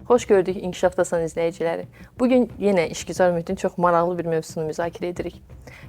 Xoş gördük İnkişafdasan izləyiciləri. Bugün yenə işgüzar mühitin çox maraqlı bir mövzusunu müzakirə edirik.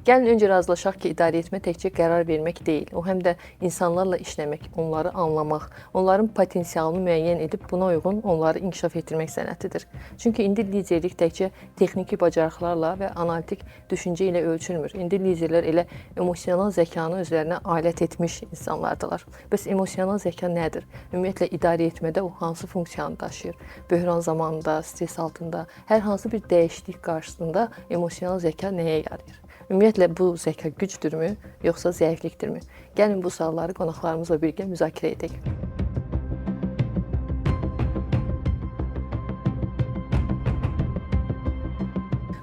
Gəlin öncə razılaşaq ki, idarə etmə təkcə qərar vermək deyil, o həm də insanlarla işləmək, onları anlamaq, onların potensialını müəyyən edib buna uyğun onları inkişaf etdirmək sənətidir. Çünki indi liderlik təkcə texniki bacarıqlarla və analitik düşüncə ilə ölçülmür. İndi liderlər elə emosional zəkanı özlərinə alət etmiş insanlardılar. Bəs emosional zəka nədir? Ümumiyyətlə idarə etmədə o hansı funksiyanı daşıyır? Böhran zamanında, stres altında, hər hansı bir dəyişiklik qarşısında emosional zəka nəyə yarayır? Ümumiyyətlə bu zəka gücdürmü, yoxsa zəiflikdirmi? Gəlin bu sualları qonaqlarımızla birgə müzakirə edək.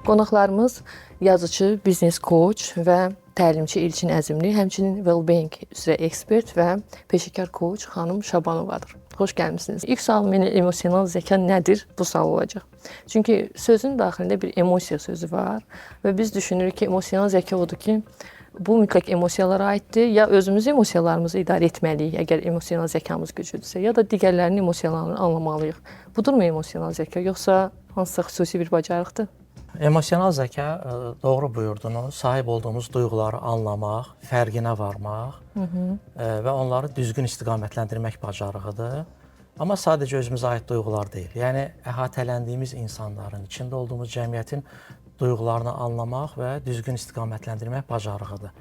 Qonaqlarımız yazıcı, biznes coach və təlimçi İlkin Əzimli, həmçinin well-being üzrə ekspert və peşəkar coach xanım Şabanovadır. Xoş gəlmisiniz. İlk sualım yenə emosional zəka nədir? Bu sual olacaq. Çünki sözün daxilində bir emosiya sözü var və biz düşünürük ki, emosional zəka odur ki, bu mütləq emosiyalara aiddir. Ya özümüz emosiyalarımızı idarə etməliyik, əgər emosional zəkamız güclüdürsə, ya da digərlərinin emosiyalarını anlamalıyıq. Budurmu emosional zəka, yoxsa hansısa xüsusi bir bacarıqdır? Emosional zəka, doğru buyurdunuz, sahib olduğumuz duyğuları anlamaq, fərqinə varmaq və onları düzgün istiqamətləndirmək bacarığıdır. Amma sadəcə özümüzə aid duyğular deyil. Yəni, əhatələndiyimiz insanların, içində olduğumuz cəmiyyətin duyğularını anlamaq və düzgün istiqamətləndirmək bacarığıdır.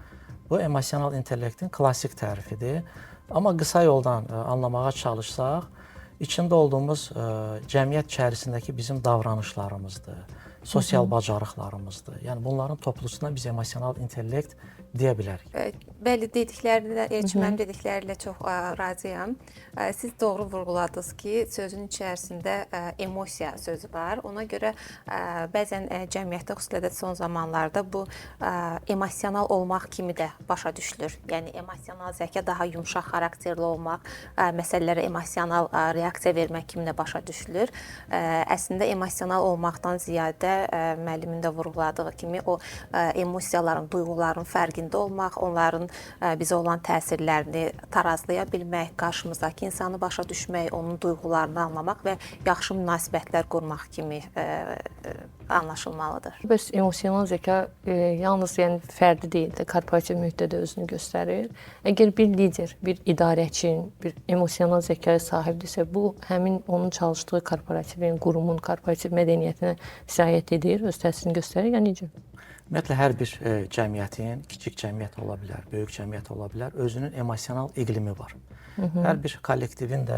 Bu, emosional intellektin klassik tərifidir. Amma qısa yoldan anlamağa çalışsaq, içində olduğumuz cəmiyyət içərisindəki bizim davranışlarımızdır, sosial bacarıqlarımızdır. Yəni, bunların toplusuna biz emosional intellekt deyə bilərik. Bəli, mənim dediklərilə çox razıyam. Siz doğru vurğuladınız ki, sözün içərisində emosiya sözü var. Ona görə bəzən cəmiyyətdə, xüsusilə də son zamanlarda bu emosional olmaq kimi də başa düşülür. Yəni, emosional zəka daha yumşaq xarakterli olmaq, məsələlərə emosional reaksiya vermək kimi də başa düşülür. Əslində, emosional olmaqdan ziyadə müəllimin də vurğuladığı kimi o emosiyaların, duyğuların fərqində olmaq, onların bizə olan təsirlərini tarazlaya bilmək, qarşımızdakı insanı başa düşmək, onun duyğularını anlamaq və yaxşı münasibətlər qurmaq kimi anlaşılmalıdır. Bəs emosional zəka yalnız fərdi deyil də, korporativ mühitdə də özünü göstərir. Əgər bir lider, bir idarəçi, bir emosional zəkaya sahibdirsə, bu həmin onun çalışdığı korporativin, qurumun, korporativ mədəniyyətinə sirayət edir, öz təsirini göstərir, ya necə? Ümumiyyətlə, hər bir cəmiyyətin, kiçik cəmiyyət ola bilər, böyük cəmiyyət ola bilər, özünün emosional iqlimi var. Hər bir kollektivin də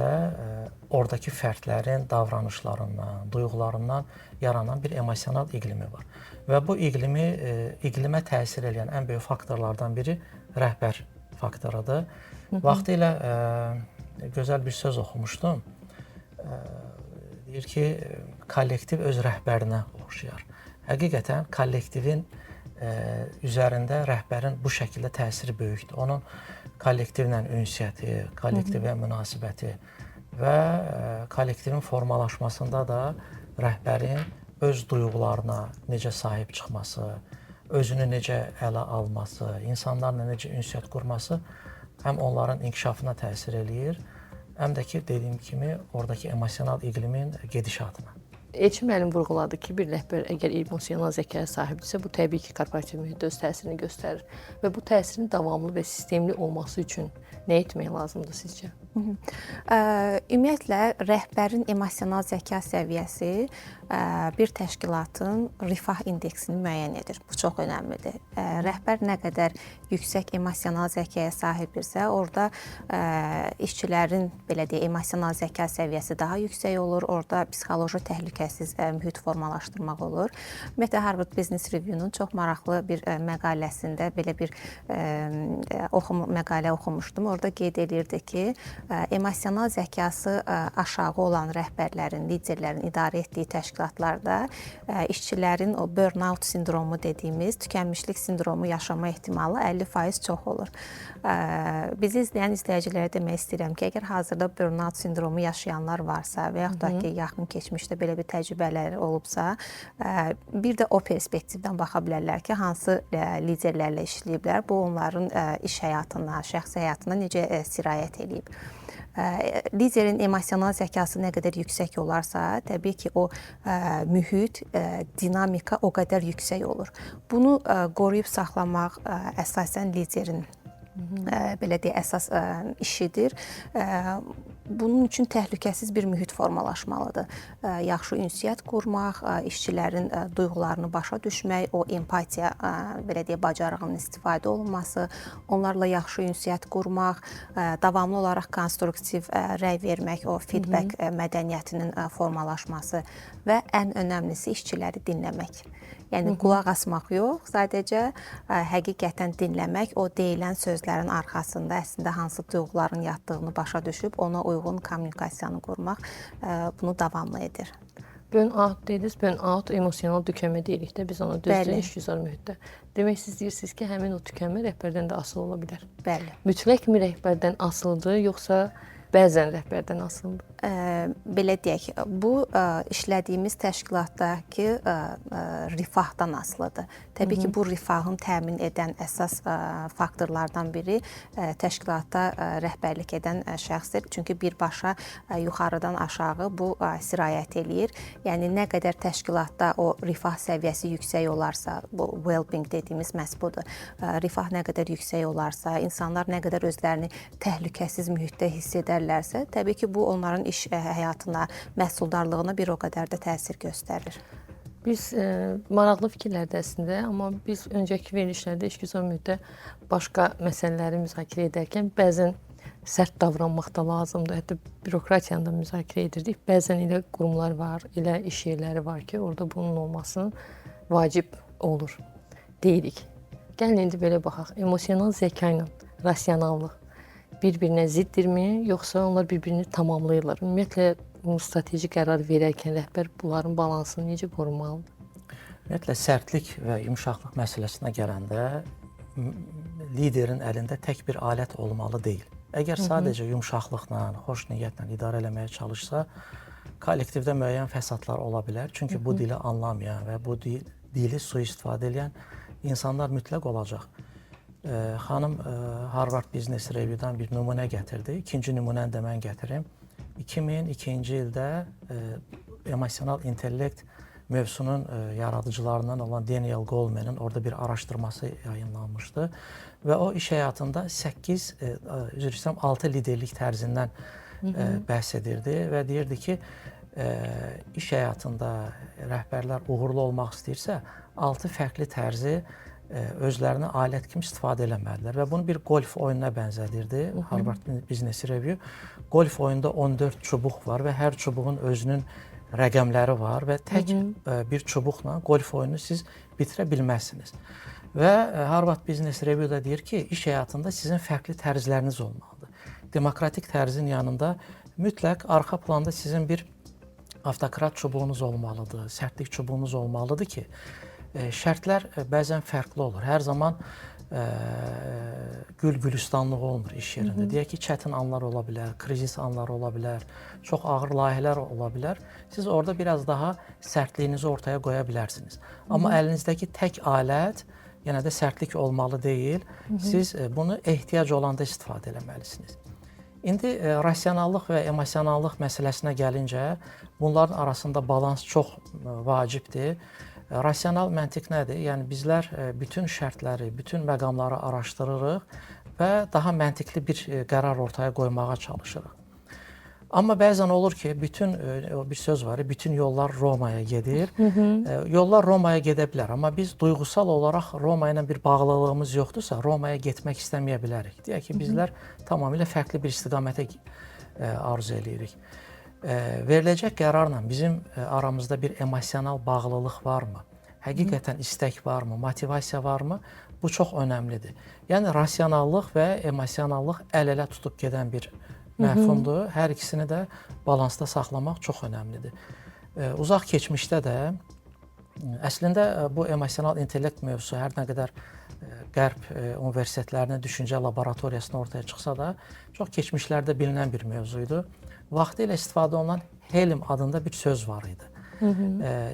oradakı fərdlərin davranışlarından, duyğularından yaranan bir emosional iqlimi var. Və bu iqlimə təsir edən ən böyük faktorlardan biri rəhbər faktorudur. Vaxtilə gözəl bir söz oxumuşdum. Deyir ki, kollektiv öz rəhbərinə oxşayar. Həqiqətən, kollektivin üzərində rəhbərin bu şəkildə təsiri böyükdür. Onun kollektivlə ünsiyyəti, kollektivə münasibəti və kollektivin formalaşmasında da rəhbərin öz duyğularına necə sahib çıxması, özünü necə ələ alması, insanlarla necə ünsiyyət qurması həm onların inkişafına təsir eləyir, həm də ki, dediyim kimi, oradakı emosional iqlimin gedişatına. Elçin müəllim vurğuladı ki, bir rəhbər əgər emosional zəkaya sahibdirsə, bu təbii ki, korporativ mühitdə öz təsirini göstərir. Və bu təsirin davamlı və sistemli olması üçün nə etmək lazımdır sizcə? Ümumiyyətlə, rəhbərin emosional zəka səviyyəsi bir təşkilatın rifah indeksini müəyyən edir. Bu çox önəmlidir. Rəhbər nə qədər yüksək emosional zəkaya sahibdirsə, orada işçilərin, belə deyək, emosional zəka səviyyəsi daha yüksək olur. Orada psixoloji təhlükəsiz mühit formalaşdırmaq olur. Ümumiyyətlə, Harvard Business Review-nun çox maraqlı bir məqaləsində belə bir məqalə oxumuşdum. Orada qeyd edirdi ki, emosional zəkası aşağı olan rəhbərlərin, liderlərin idarə etdiyi təşkilatlarda işçilərin o burnout sindromu dediyimiz tükənmişlik sindromu yaşama ehtimalı 50% çox olur. Bizi izləyən izləyicilərə demək istəyirəm ki, əgər hazırda burnout sindromu yaşayanlar varsa və yaxud da ki, yaxın keçmişdə belə bir təcrübələri olubsa, bir də o perspektivdən baxa bilərlər ki, hansı liderlərlə işləyiblər, bu onların iş həyatına, şəxsi həyatına necə sirayət edib. Liderin emosional zəkası nə qədər yüksək olarsa, təbii ki, o mühit, dinamika o qədər yüksək olur. Bunu qoruyub saxlamaq əsasən liderin belə deyək, əsas işidir. Bunun üçün təhlükəsiz bir mühit formalaşmalıdır. Yaxşı ünsiyyət qurmaq, işçilərin duyğularını başa düşmək, o empatiya, belə deyək, bacarığının istifadə olunması, onlarla yaxşı ünsiyyət qurmaq, davamlı olaraq konstruktiv rəy vermək, o feedback mədəniyyətinin formalaşması və ən önəmlisi işçiləri dinləmək. Yəni qulaq asmaq yox, sadəcə həqiqətən dinləmək, o deyilən sözlərin arxasında əslində hansı duyğuların yatdığını başa düşüb ona uyğun kommunikasiyanı qurmaq bunu davamlı edir. Burnout dediniz, burnout emosional tükənmə deyirik də biz ona düzdür işgüzar mühitdə. Demək siz deyirsiniz ki, həmin o tükənmə rəhbərdən də asılı ola bilər. Bəli. Mütləq mi rəhbərdən asılıdır, yoxsa bəzən rəhbərdən asılıdır? Belə deyək, bu işlədiyimiz təşkilatdakı rifahdan asılıdır. Təbii ki, bu rifahın təmin edən əsas faktorlardan biri təşkilatda rəhbərlik edən şəxsdir. Çünki birbaşa yuxarıdan aşağı bu sirayət eləyir. Yəni nə qədər təşkilatda o rifah səviyyəsi yüksək olarsa, bu well-being dediyimiz məhz budur. Rifah nə qədər yüksək olarsa, insanlar nə qədər özlərini təhlükəsiz mühitdə hiss edərlərsə, təbii ki, bu onların iş həyatına, məhsuldarlığına bir o qədər də təsir göstərir. Biz maraqlı fikirlərdə əslində, amma biz öncəki verilişlərdə işgüzar mühitdə başqa məsələləri müzakirə edərkən bəzən sərt davranmaq da lazımdır. Hətta bürokratiyanı da müzakirə edirdik. Bəzən elə qurumlar var, elə iş yerləri var ki, orada bunun olması vacib olur deyirik. Gəlin indi belə baxaq. Emosional zəka ilə rasionallıq bir-birinə ziddirmi, yoxsa onlar bir-birini tamamlayırlar? Ümumiyyətlə, strateji qərar verərkən rəhbər bunların balansını necə qorumalıdır? Ümumiyyətlə, sərtlik və yumşaqlıq məsələsinə gələndə liderin əlində tək bir alət olmalı deyil. Əgər sadəcə yumşaqlıqla, xoş niyyətlə idarə eləməyə çalışsa, kollektivdə müəyyən fəsadlar ola bilər. Çünki bu dili anlamayan və bu dili sui-istifadə edən insanlar mütləq olacaq. Xanım Harvard Business Review-dan bir nümunə gətirdi. İkinci nümunəni də mən gətirim. 2002-ci ildə emosional intellekt mövzusunun yaradıcılarından olan Daniel Goleman'ın orada bir araşdırması yayınlanmışdı. Və o iş həyatında 6 liderlik tərzindən bəhs edirdi və deyirdi ki, iş həyatında rəhbərlər uğurlu olmaq istəyirsə, 6 fərqli tərzi özlərinə alət kimi istifadə eləməlidirlər və bunu bir golf oyununa bənzədirdi. Harvard Business Review. Golf oyunda 14 çubuq var və hər çubuğun özünün rəqəmləri var və tək bir çubuqla golf oyununu siz bitirə bilməzsiniz. Və Harvard Business Review da deyir ki, iş həyatında sizin fərqli tərzləriniz olmalıdır. Demokratik tərzin yanında mütləq arxa planda sizin bir avtokrat çubuğunuz olmalıdır, sərtlik çubuğunuz olmalıdır ki, şərtlər bəzən fərqli olur. Hər zaman gül-gülistanlıq olmur iş yerində. Deyək ki, çətin anlar ola bilər, krizis anlar ola bilər, çox ağır layihələr ola bilər. Siz orada biraz daha sərtliyinizi ortaya qoya bilərsiniz. Amma əlinizdəki tək alət yenə də sərtlik olmalı deyil. Siz bunu ehtiyac olanda istifadə eləməlisiniz. İndi rasionallıq və emosionallıq məsələsinə gəlincə, bunların arasında balans çox vacibdir. Rasional məntiq nədir? Yəni bizlər bütün şərtləri, bütün məqamları araşdırırıq və daha məntiqli bir qərar ortaya qoymağa çalışırıq. Amma bəzən olur ki, bir söz var, bütün yollar Romaya gedir. Yollar Romaya gedə bilər, amma biz duyğusal olaraq Roma ilə bir bağlılığımız yoxdursa, Romaya getmək istəməyə bilərik. Deyək ki, bizlər tamamilə fərqli bir istiqamətə arzu edirik. Veriləcək qərarla bizim aramızda bir emosional bağlılıq varmı? Həqiqətən istək varmı? Motivasiya varmı? Bu çox önəmlidir. Yəni, rasionallıq və emosionallıq əl-ələ tutub gedən bir məfhumdur. Hər ikisini də balansda saxlamaq çox önəmlidir. Uzaq keçmişdə də əslində bu emosional intellekt mövzusu hər nə qədər Qərb universitetlərinin düşüncə laboratoriyasında ortaya çıxsa da, çox keçmişlərdə bilinən bir mövzuydu. Vaxtilə istifadə olunan Helm adında bir söz var idi.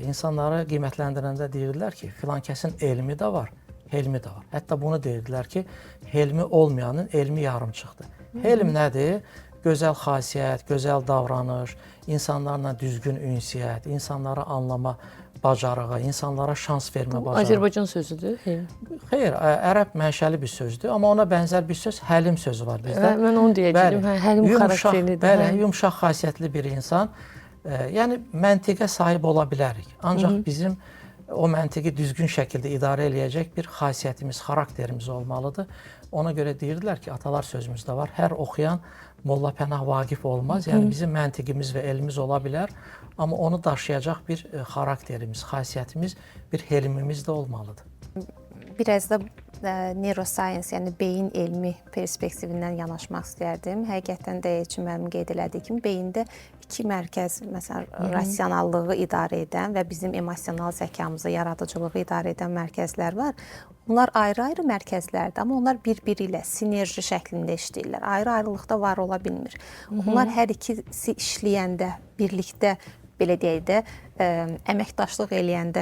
İnsanları qiymətləndirəndə deyirdilər ki, filan kəsin elmi də var, helmi də var. Hətta bunu deyirdilər ki, helmi olmayanın elmi yarımçıqdır. Helm nədir? gözəl xasiyyət, gözəl davranış, insanlarla düzgün ünsiyyət, insanları anlama bacarığı, insanlara şans vermə bacarığı. Azərbaycan sözüdür. Xeyr, ərəb mənşəli bir sözdür, amma ona bənzər bir söz həlim sözü var bizdə. Mən onu deyəcəydim. Həlim xarakterlidir. Bəli, yumşaq xasiyyətli bir insan. Yəni məntiqə sahib ola bilərik. Ancaq bizim o məntiqi düzgün şəkildə idarə eləyəcək bir xasiyyətimiz, xarakterimiz olmalıdır. Ona görə deyirdilər ki, atalar sözümüzdə var, hər oxuyan Molla Pənah Vaqif olmaz. Yəni bizim məntiqimiz və elmimiz ola bilər, amma onu daşıyacaq bir xarakterimiz, xasiyyətimiz, bir helmimiz də olmalıdır. Biraz da neuroscience, yəni beyin elmi perspektivindən yanaşmaq istərdim. Həqiqətən də Elçin müəllim qeyd elədiyi kimi beyində iki mərkəz, məsələn, rasionallığı idarə edən və bizim emosional zəkamızı, yaradıcılığı idarə edən mərkəzlər var. Bunlar ayrı-ayrı mərkəzlərdir, amma onlar bir-biri ilə sinerji şəklində işləyirlər. Ayrı-ayrılıqda var ola bilmir. Onlar hər ikisi işləyəndə, birlikdə belə deyək də, əməkdaşlıq eləyəndə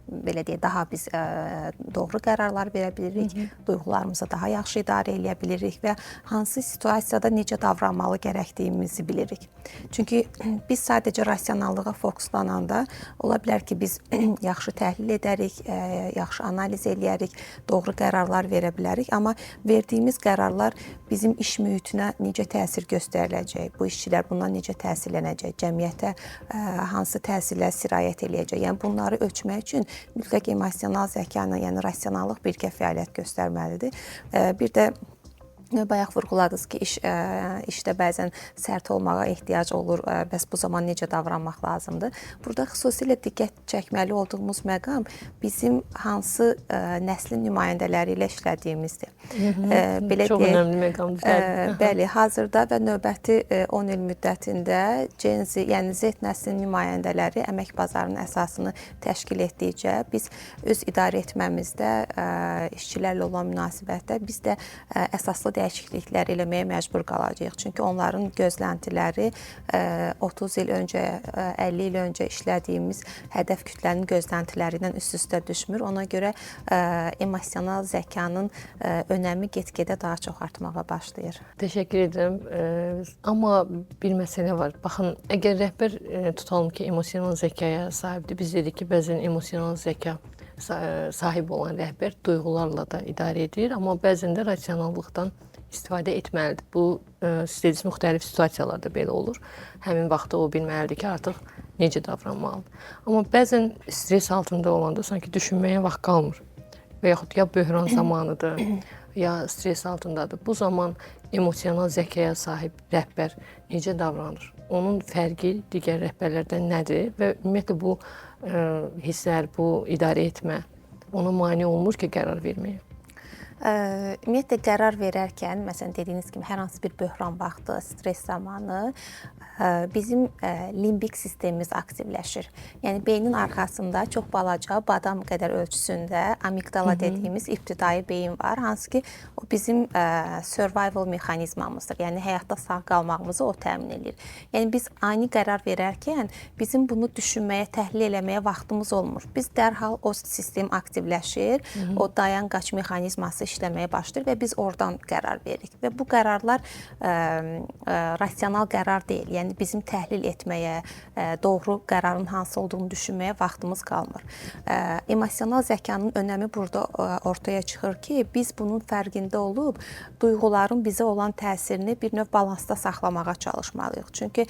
belə deyək, daha biz doğru qərarlar verə bilirik, duyğularımızı daha yaxşı idarə eləyə bilirik və hansı situasiyada necə davranmalı gərəkdiyimizi bilirik. Çünki biz sadəcə rasionallığa fokuslananda ola bilər ki, biz yaxşı təhlil edərik, yaxşı analiz eləyərik, doğru qərarlar verə bilərik, amma verdiyimiz qərarlar bizim iş mühitinə necə təsir göstəriləcək, bu işçilər bundan necə təsirlənəcək, cəmiyyətə hansı təsirlər sirayət eləyəcək. Yəni bunları ölçmək üçün mütləq emosional zəkanı, yəni rasionallıq birgə fəaliyyət göstərməlidir. Bir də bayaq vurğuladınız ki, işdə bəzən sərt olmağa ehtiyac olur, bəs bu zaman necə davranmaq lazımdır? Burada xüsusilə diqqət çəkməli olduğumuz məqam bizim hansı nəslin nümayəndələri ilə işlədiyimizdir. Çox önəmli məqamdır. Bəli, hazırda və növbəti 10 il müddətində Gen Z, yəni Z nəslinin nümayəndələri əmək bazarının əsasını təşkil etdikcə biz öz idarə etməmizdə, işçilərlə olan münasibətdə biz də əsaslı dəyişikliklər eləməyə məcbur qalacağıq. Çünki onların gözləntiləri 30 il öncə, 50 il öncə işlədiyimiz hədəf kütlənin gözləntilərindən üst-üstə düşmür. Ona görə emosional zəkanın önəmi get-gedə daha çox artmağa başlayır. Təşəkkür edirəm. Amma bir məsələ var. Baxın, əgər rəhbər tutalım ki, emosional zəkaya sahibdir. Biz dedik ki, bəzən emosional zəka sahib olan rəhbər duyğularla da idarə edir, amma bəzən də rasionallıqdan istifadə etməlidir. Bu, siz müxtəlif situasiyalarda belə olur. Həmin vaxtda o bilməlidir ki, artıq necə davranmalıdır. Amma bəzən stres altında olanda sanki düşünməyə vaxt qalmır. Və yaxud ya böhran zamanıdır, ya stres altındadır. Bu zaman emosional zəkaya sahib rəhbər necə davranır? Onun fərqi digər rəhbərlərdən nədir? Və ümumiyyətlə bu hisslər, bu idarə etmə ona mane olmur ki, qərar verməyə? Ümumiyyətlə qərar verərkən, məsələn dediyiniz kimi hər hansı bir böhran vaxtı, stres zamanı bizim limbik sistemimiz aktivləşir. Yəni beynin arxasında çox balaca, badam qədər ölçüsündə amigdala dediyimiz ibtidai beyin var, hansı ki o bizim survival mexanizmamızdır. Yəni həyatda sağ qalmağımızı o təmin edir. Yəni biz ani qərar verərkən bizim bunu düşünməyə, təhlil eləməyə vaxtımız olmur. Biz dərhal o sistem aktivləşir, o dayan-qaç mexanizması işləməyə başlayır və biz oradan qərar veririk. Və bu qərarlar rasional qərar deyil. Yəni bizim təhlil etməyə, doğru qərarın hansı olduğunu düşünməyə vaxtımız qalmır. Emosional zəkanın önəmi burada ortaya çıxır ki, biz bunun fərqində olub duyğuların bizə olan təsirini bir növ balansda saxlamağa çalışmalıyıq. Çünki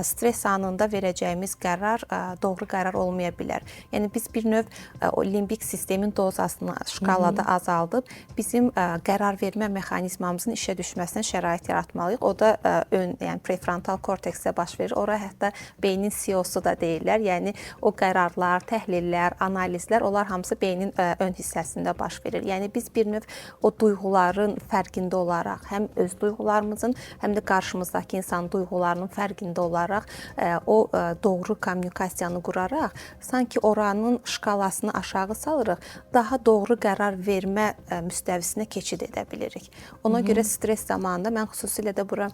stres anında verəcəyimiz qərar doğru qərar olmaya bilər. Yəni biz bir növ o limbik sistemin dozasını şkalada azaldıb bizim qərar vermə mexanizmamızın işə düşməsinə şərait yaratmalıyıq. O da yəni prefrontal korteksə baş verir. Ora hətta beynin CEO-su da deyirlər. Yəni o qərarlar, təhlillər, analizlər, onlar hamısı beynin ön hissəsində baş verir. Yəni biz bir növ o duyğuların fərqində olaraq, həm öz duyğularımızın, həm də qarşımızdakı insanın duyğularının fərqində olaraq o doğru kommunikasiyanı quraraq, sanki oranın şkalasını aşağı salırıq, daha doğru qərar vermə müstəvisinə keçid edə bilirik. Ona görə stres zamanında mən xüsusilə də bura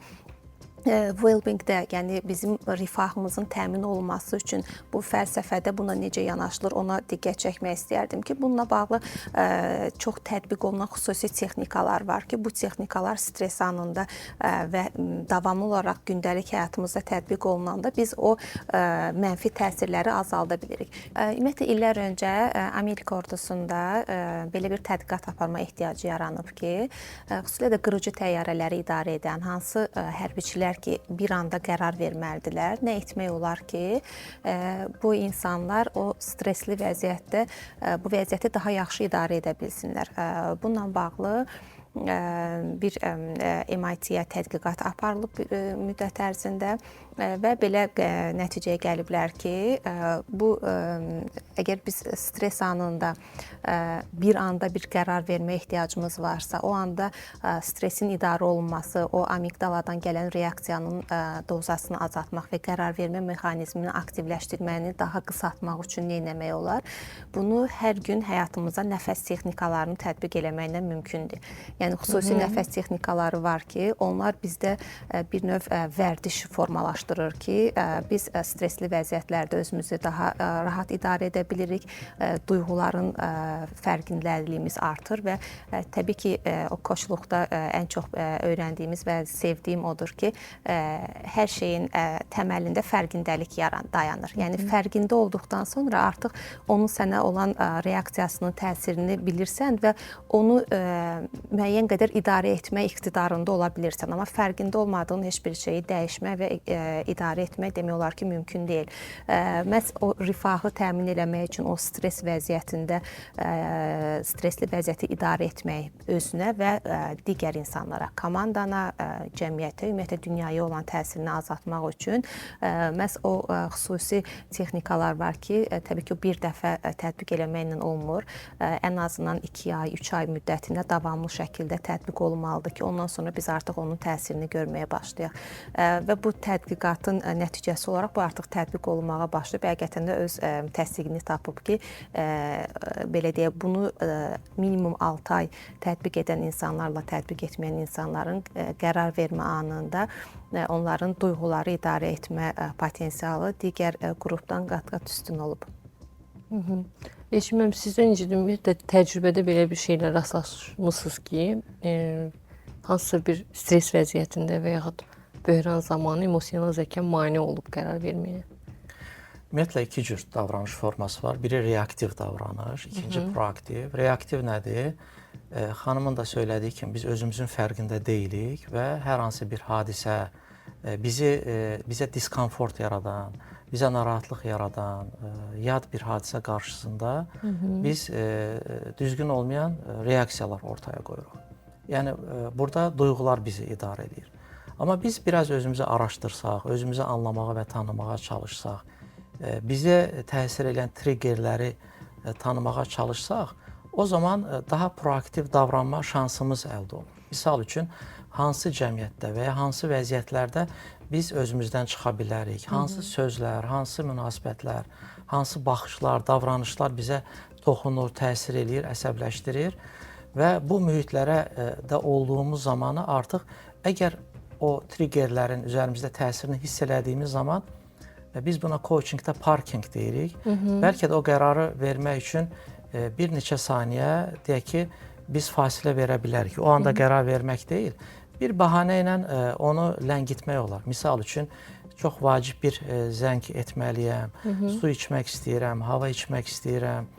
well-being-də, yəni bizim rifahımızın təmin olunması üçün bu fəlsəfədə buna necə yanaşılır, ona diqqət çəkmək istərdim ki, bununla bağlı çox tətbiq olunan xüsusi texnikalar var ki, bu texnikalar stres anında və davamlı olaraq gündəlik həyatımızda tətbiq olunanda biz o mənfi təsirləri azalda bilirik. Ümumiyyətlə, illər öncə Amerika ordusunda belə bir tədqiqat aparma ehtiyacı yaranıb ki, xüsusilə də qırıcı təyyarələri idarə edən hansı hərbiçilər ki, bir anda qərar verməlidirlər. Nə etmək olar ki, bu insanlar o stresli vəziyyətdə bu vəziyyəti daha yaxşı idarə edə bilsinlər. Bununla bağlı bir MIT-yə tədqiqat aparılıb müddət ərzində və belə nəticəyə gəliblər ki, bu əgər biz stres anında bir anda bir qərar vermə ehtiyacımız varsa, o anda stresin idarə olunması, o amigdaladan gələn reaksiyanın dozasını azaltmaq və qərar vermə mexanizmini aktivləşdirməni daha qısaltmaq üçün nə etmək olar? Bunu hər gün həyatımıza nəfəs texnikalarını tətbiq eləməklə mümkündür. Yəni xüsusi nəfəs texnikaları var ki, onlar bizdə bir növ vərdiş formalaşdırır ki, biz stresli vəziyyətlərdə özümüzü daha rahat idarə edə bilirik, duyğuların fərqindəliyimiz artır və təbii ki, o koçluqda ən çox öyrəndiyimiz və sevdiyim odur ki, hər şeyin təməlində fərqindəlik dayanır. Yəni fərqində olduqdan sonra artıq onun sənə olan reaksiyasının təsirini bilirsən və onu müəyyən qədər idarə etmə iqtidarında ola bilirsən. Amma fərqində olmadığın heç bir şeyi dəyişmək və idarə etmək demək olar ki, mümkün deyil. Məhz o rifahı təmin eləmək üçün o stres vəziyyətində stresli vəziyyəti idarə etmək özünə və digər insanlara, komandana, cəmiyyətə, ümumiyyətlə dünyaya olan təsirini azaltmaq üçün məhz o xüsusi texnikalar var ki, təbii ki, bir dəfə tətbiq eləməklə olmur. Ən azından 2 ay, 3 ay müddətində davamlı şəkildə tətbiq olunmalıdır ki, ondan sonra biz artıq onun təsirini görməyə başlayaq. Və bu tədqiqatın nəticəsi olaraq bu artıq tətbiq olunmağa başlayıb. Həqiqətən də öz təsdiqini tapıb ki, belə deyək, bunu minimum 6 ay tətbiq edən insanlarla tətbiq etməyən insanların qərar vermə anında onların duyğuları idarə etmə potensialı digər qrupdan qat-qat üstün olub. Eşiməm, sizdən ümumiyyətlə təcrübədə belə bir şeylə rastlaşmısınız ki, hansısa bir stres vəziyyətində və yaxud böhran zamanı emosional zəka mane olub qərar verməyə? Ümumiyyətlə, iki cür davranış forması var. Biri reaktiv davranış, ikinci proaktiv. Reaktiv nədir? Xanımın da söylədiyi kimi biz özümüzün fərqində deyilik və hər hansı bir hadisə bizə diskomfort yaradan, bizə narahatlıq yaradan, yad bir hadisə qarşısında biz düzgün olmayan reaksiyalar ortaya qoyuruq. Yəni, burada duyğular bizi idarə edir. Amma biz biraz özümüzü araşdırsaq, özümüzü anlamağa və tanımağa çalışsaq, bizə təsir edən triggerləri tanımağa çalışsaq, o zaman daha proaktiv davranma şansımız əldə olur. Misal üçün, hansı cəmiyyətdə və ya hansı vəziyyətlərdə biz özümüzdən çıxa bilərik, hansı sözlər, hansı münasibətlər, hansı baxışlar, davranışlar bizə toxunur, təsir eləyir, əsəbləşdirir və bu mühitlərə də olduğumuz zamanı artıq əgər o triggerlərin üzərimizdə təsirini hiss elədiyimiz zaman biz buna coachingdə parking deyirik. Bəlkə də o qərarı vermək üçün bir neçə saniyə deyək ki, biz fasilə verə bilərik. O anda qərar vermək deyil, bir bəhanə ilə onu ləngitmək olar. Misal üçün, çox vacib bir zəng etməliyəm, su içmək istəyirəm, hava içmək istəyirəm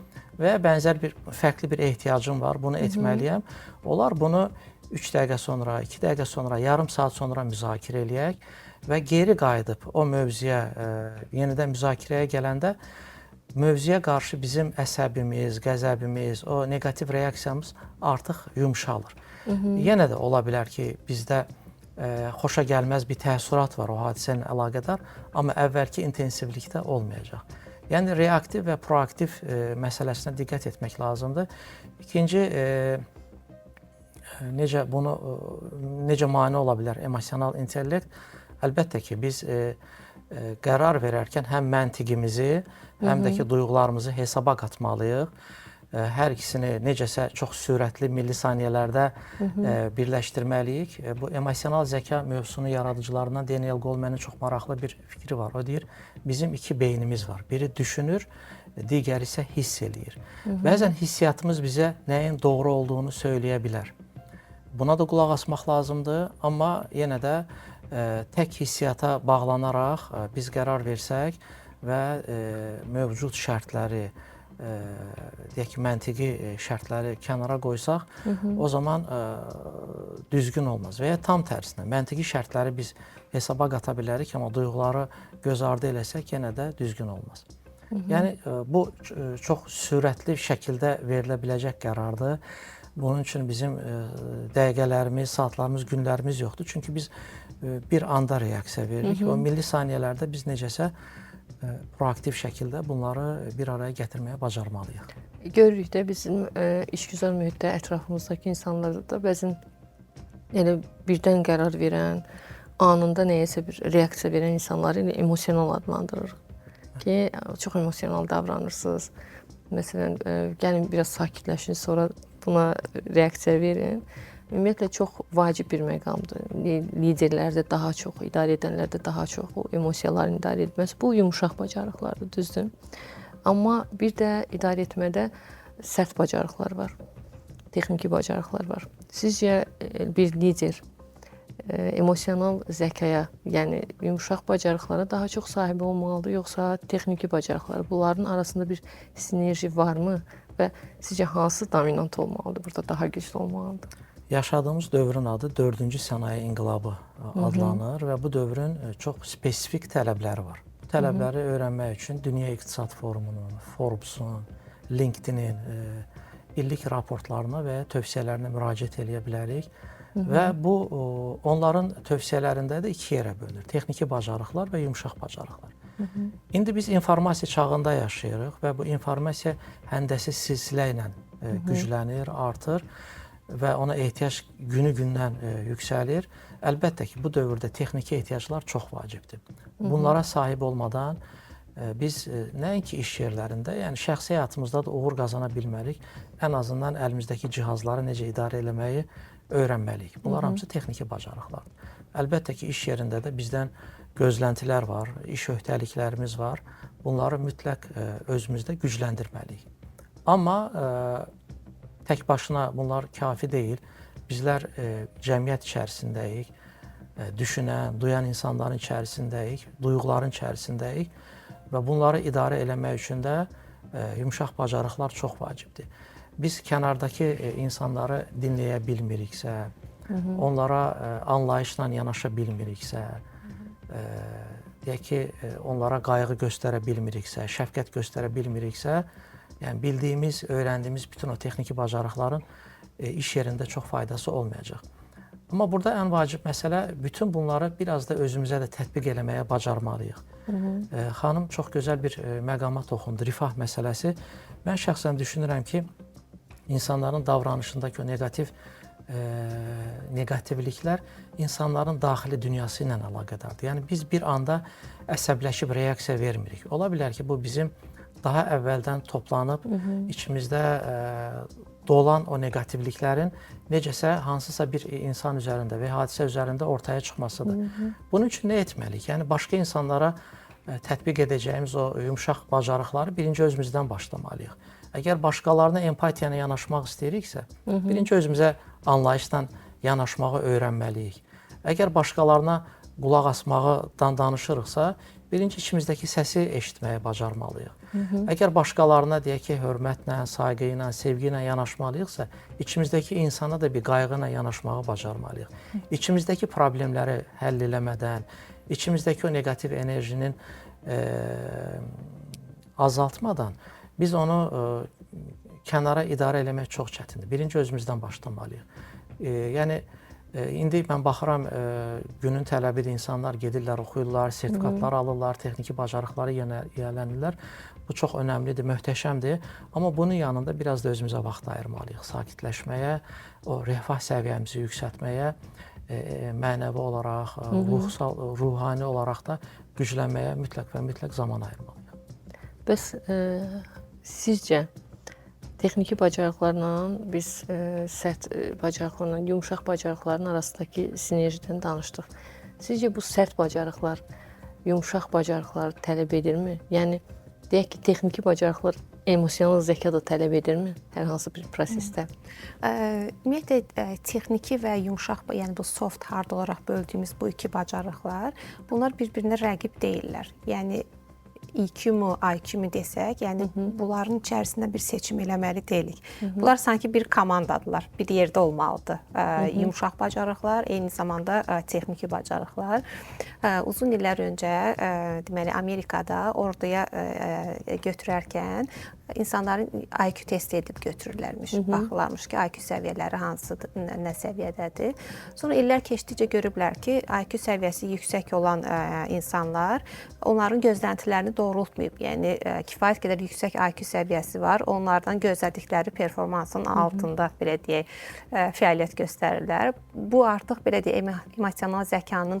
və bənzər bir fərqli bir ehtiyacım var, bunu etməliyəm. Olar bunu 3 dəqiqə sonra, 2 dəqiqə sonra, yarım saat sonra müzakirə eləyək və geri qayıdıb o mövzuya, yenidən müzakirəyə gələndə mövzuya qarşı bizim əsəbimiz, qəzəbimiz, o negativ reaksiyamız artıq yumşalır. Yenə də ola bilər ki, bizdə xoşa gəlməz bir təəssürat var o hadisə ilə əlaqədar, amma əvvəlki intensivlikdə olmayacaq. Yəni, reaktiv və proaktiv məsələsinə diqqət etmək lazımdır. İkinci, necə mane ola bilər emosional intellekt? Əlbəttə ki, biz qərar verərkən həm məntiqimizi, həm də ki, duyğularımızı hesaba qatmalıyıq hər ikisini necəsə çox sürətli millisaniyələrdə birləşdirməliyik. Bu emosional zəka mövzusunu yaradıcılarından Daniel Goleman'ın çox maraqlı bir fikri var. O deyir, bizim iki beynimiz var. Biri düşünür, digəri isə hiss eləyir. Bəzən hissiyatımız bizə nəyin doğru olduğunu söyləyə bilər. Buna da qulaq asmaq lazımdır, amma yenə də tək hissiyata bağlanaraq biz qərar versək və mövcud şərtləri, deyək ki, məntiqi şərtləri kənara qoysaq, o zaman düzgün olmaz. Və ya tam tərsinə, məntiqi şərtləri biz hesaba qata bilərik, amma duyğuları göz ardı eləsək, yenə də düzgün olmaz. Yəni, bu çox sürətli şəkildə verilə biləcək qərardır. Bunun üçün bizim dəqiqələrimiz, saatlarımız, günlərimiz yoxdur. Çünki biz bir anda reaksiya veririk. O milli saniyələrdə biz necəsə proaktiv şəkildə bunları bir araya gətirməyə bacarmalıyıq. Görürük də bizim işgüzar mühitdə, ətrafımızdakı insanlarda da bəzən elə birdən qərar verən, anında nəyəsə bir reaksiya verən insanları emosional adlandırırıq. Ki, çox emosional davranırsınız. Məsələn, gəlin biraz sakitləşin, sonra buna reaksiya verin. Ümumiyyətlə, çox vacib bir məqamdır. Liderlərdə daha çox, idarə edənlərdə daha çox o emosiyaların idarə edilməsi. Bu, yumuşaq bacarıqlardır, düzdür. Amma bir də idarə etmədə sərt bacarıqlar var, texniki bacarıqlar var. Sizcə bir lider emosional zəkaya, yəni yumuşaq bacarıqlara daha çox sahibi olmalıdır, yoxsa texniki bacarıqlar? Bunların arasında bir sinerji varmı və sizcə hansı dominant olmalıdır, burada daha güclü olmalıdır? Yaşadığımız dövrün adı 4-cü sənaye inqilabı adlanır və bu dövrün çox spesifik tələbləri var. Bu tələbləri öyrənmək üçün Dünya İqtisad Forumunun, Forbes-un, LinkedIn-in illik raportlarına və tövsiyələrinə müraciət edə bilərik. Və bu, onların tövsiyələrində də iki yerə bölünür. Texniki bacarıqlar və yumuşaq bacarıqlar. İndi biz informasiya çağında yaşayırıq və bu informasiya həndəsi silsilə ilə güclənir, artır və ona ehtiyac günü-gündən yüksəlir. Əlbəttə ki, bu dövrdə texniki ehtiyaclar çox vacibdir. Bunlara sahib olmadan biz nəinki iş yerlərində, yəni şəxsi həyatımızda da uğur qazana bilmərik. Ən azından əlimizdəki cihazları necə idarə eləməyi öyrənməliyik. Bunlar hamısı texniki bacarıqlardır. Əlbəttə ki, iş yerində də bizdən gözləntilər var, iş öhdəliklərimiz var. Bunları mütləq özümüzdə gücləndirməliyik. Amma tək başına bunlar kafi deyil. Bizlər cəmiyyət içərisindəyik, düşünən, duyan insanların içərisindəyik, duyğuların içərisindəyik və bunları idarə eləmək üçün də yumuşaq bacarıqlar çox vacibdir. Biz kənardakı insanları dinləyə bilmiriksə, onlara anlayışla yanaşa bilmiriksə, deyək ki, onlara qayğı göstərə bilmiriksə, şəfqət göstərə bilmiriksə, yəni bildiyimiz, öyrəndiyimiz bütün o texniki bacarıqların iş yerində çox faydası olmayacaq. Amma burada ən vacib məsələ bütün bunları biraz da özümüzə də tətbiq eləməyə bacarmalıyıq. Xanım çox gözəl bir məqama toxundu, rifah məsələsi. Mən şəxsən düşünürəm ki, insanların davranışındakı o negativliklər insanların daxili dünyası ilə əlaqədardır. Yəni biz bir anda əsəbləşib reaksiya vermirik. Ola bilər ki, bu bizim daha əvvəldən toplanıb içimizdə dolan o negativliklərin necəsə hansısa bir insan üzərində və hadisə üzərində ortaya çıxmasıdır. Bunun üçün nə etməliyik? Yəni başqa insanlara tətbiq edəcəyimiz o yumuşaq bacarıqları birinci özümüzdən başlamalıyıq. Əgər başqalarına empatiyana yanaşmaq istəyiriksə, birinci özümüzə anlayışla yanaşmağı öyrənməliyik. Əgər başqalarına qulaq asmaqdan danışırıqsa, birinci içimizdəki səsi eşitməyə bacarmalıyıq. Əgər başqalarına deyək ki, hörmətlə, sayğı ilə, sevgi ilə yanaşmalıyıqsa, içimizdəki insana da bir qayğı ilə yanaşmağı bacarmalıyıq. İçimizdəki problemləri həll eləmədən, içimizdəki o negativ enerjinin azaltmadan biz onu kənara idarə eləmək çox çətindir. Birinci özümüzdən başlamalıyıq. Yəni, indi mən baxıram, günün tələbidir, insanlar gedirlər, oxuyurlar, sertifikatlar alırlar, texniki bacarıqları yiyələnirlər. Bu çox önəmlidir, möhtəşəmdir. Amma bunun yanında biraz da özümüzə vaxt ayırmalıyıq. Sakitləşməyə, o rifah səviyyəmizi yüksəltməyə, mənəvi olaraq, ruhani olaraq da güclənməyə mütləq və mütləq zaman ayırmalıyıq. Bəs sizcə Texniki bacarıqlarla biz sərt bacarıqlarla yumşaq bacarıqların arasındakı sinerjidən danışdıq. Sizcə bu sərt bacarıqlar yumşaq bacarıqları tələb edirmi? Yəni deyək ki, texniki bacarıqlar emosional zəka da tələb edirmi hər hansı bir prosesdə? Ümumiyyətlə texniki və yumşaq, yəni bu soft, hard olaraq böldüyümüz bu iki bacarıqlar, bunlar bir-birinə rəqib deyillər. Yəni EQ mu, IQ mu desək, yəni bunların içərisində bir seçim eləməli deyilik. Bunlar sanki bir komandadırlar, bir yerdə olmalıdır. Yumşaq bacarıqlar, eyni zamanda texniki bacarıqlar. Uzun illər öncə, deməli Amerikada orduya götürərkən insanların IQ testi edib götürürlərmiş. Baxırlarmış ki, IQ səviyyələri hansıdır, nə səviyyədədir. Sonra illər keçdikcə görüblər ki, IQ səviyyəsi yüksək olan insanlar onların gözləntilərini doğrultmayıb. Yəni kifayət qədər yüksək IQ səviyyəsi var. Onlardan gözlədikləri performansın altında, belə deyək, fəaliyyət göstərirlər. Bu artıq belə deyək, emosional zəkanın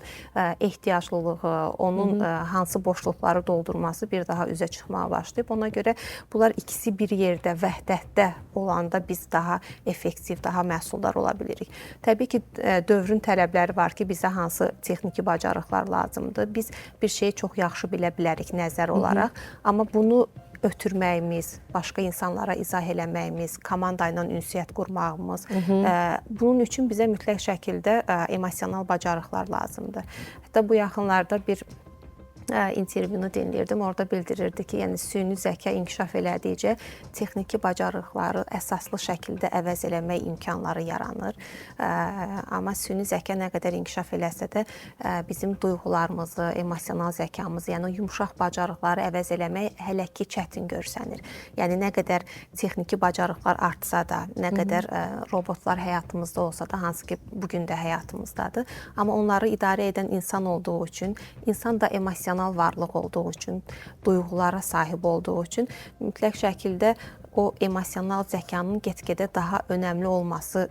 ehtiyaclılığı, onun hansı boşluqları doldurması bir daha üzə çıxmağa başlayıb. Ona görə bunlar ikisi bir yerdə, vəhdətdə olanda biz daha effektiv, daha məhsuldar ola bilirik. Təbii ki, dövrün tələbləri var ki, bizə hansı texniki bacarıqlar lazımdır. Biz bir şeyi çox yaxşı bilə bilərik nəzər olaraq, amma bunu ötürməyimiz, başqa insanlara izah eləməyimiz, komanda ilə ünsiyyət qurmağımız, bunun üçün bizə mütləq şəkildə emosional bacarıqlar lazımdır. Hətta bu yaxınlarda bir intervyunu dinləyirdim. Orada bildirirdi ki, yəni süni zəka inkişaf elədikcə texniki bacarıqları əsaslı şəkildə əvəz eləmək imkanları yaranır. Amma süni zəka nə qədər inkişaf eləsə də bizim duyğularımızı, emosional zəkamızı, yəni yumşaq bacarıqları əvəz eləmək hələ ki çətin görsənir. Yəni nə qədər texniki bacarıqlar artsa da, nə qədər robotlar həyatımızda olsa da, hansı ki bugün də həyatımızdadır, amma onları idarə edən insan olduğu üçün, insan da emosional varlıq olduğu üçün, duyğulara sahib olduğu üçün mütləq şəkildə o emosional zəkanın get-gedə daha önəmli olması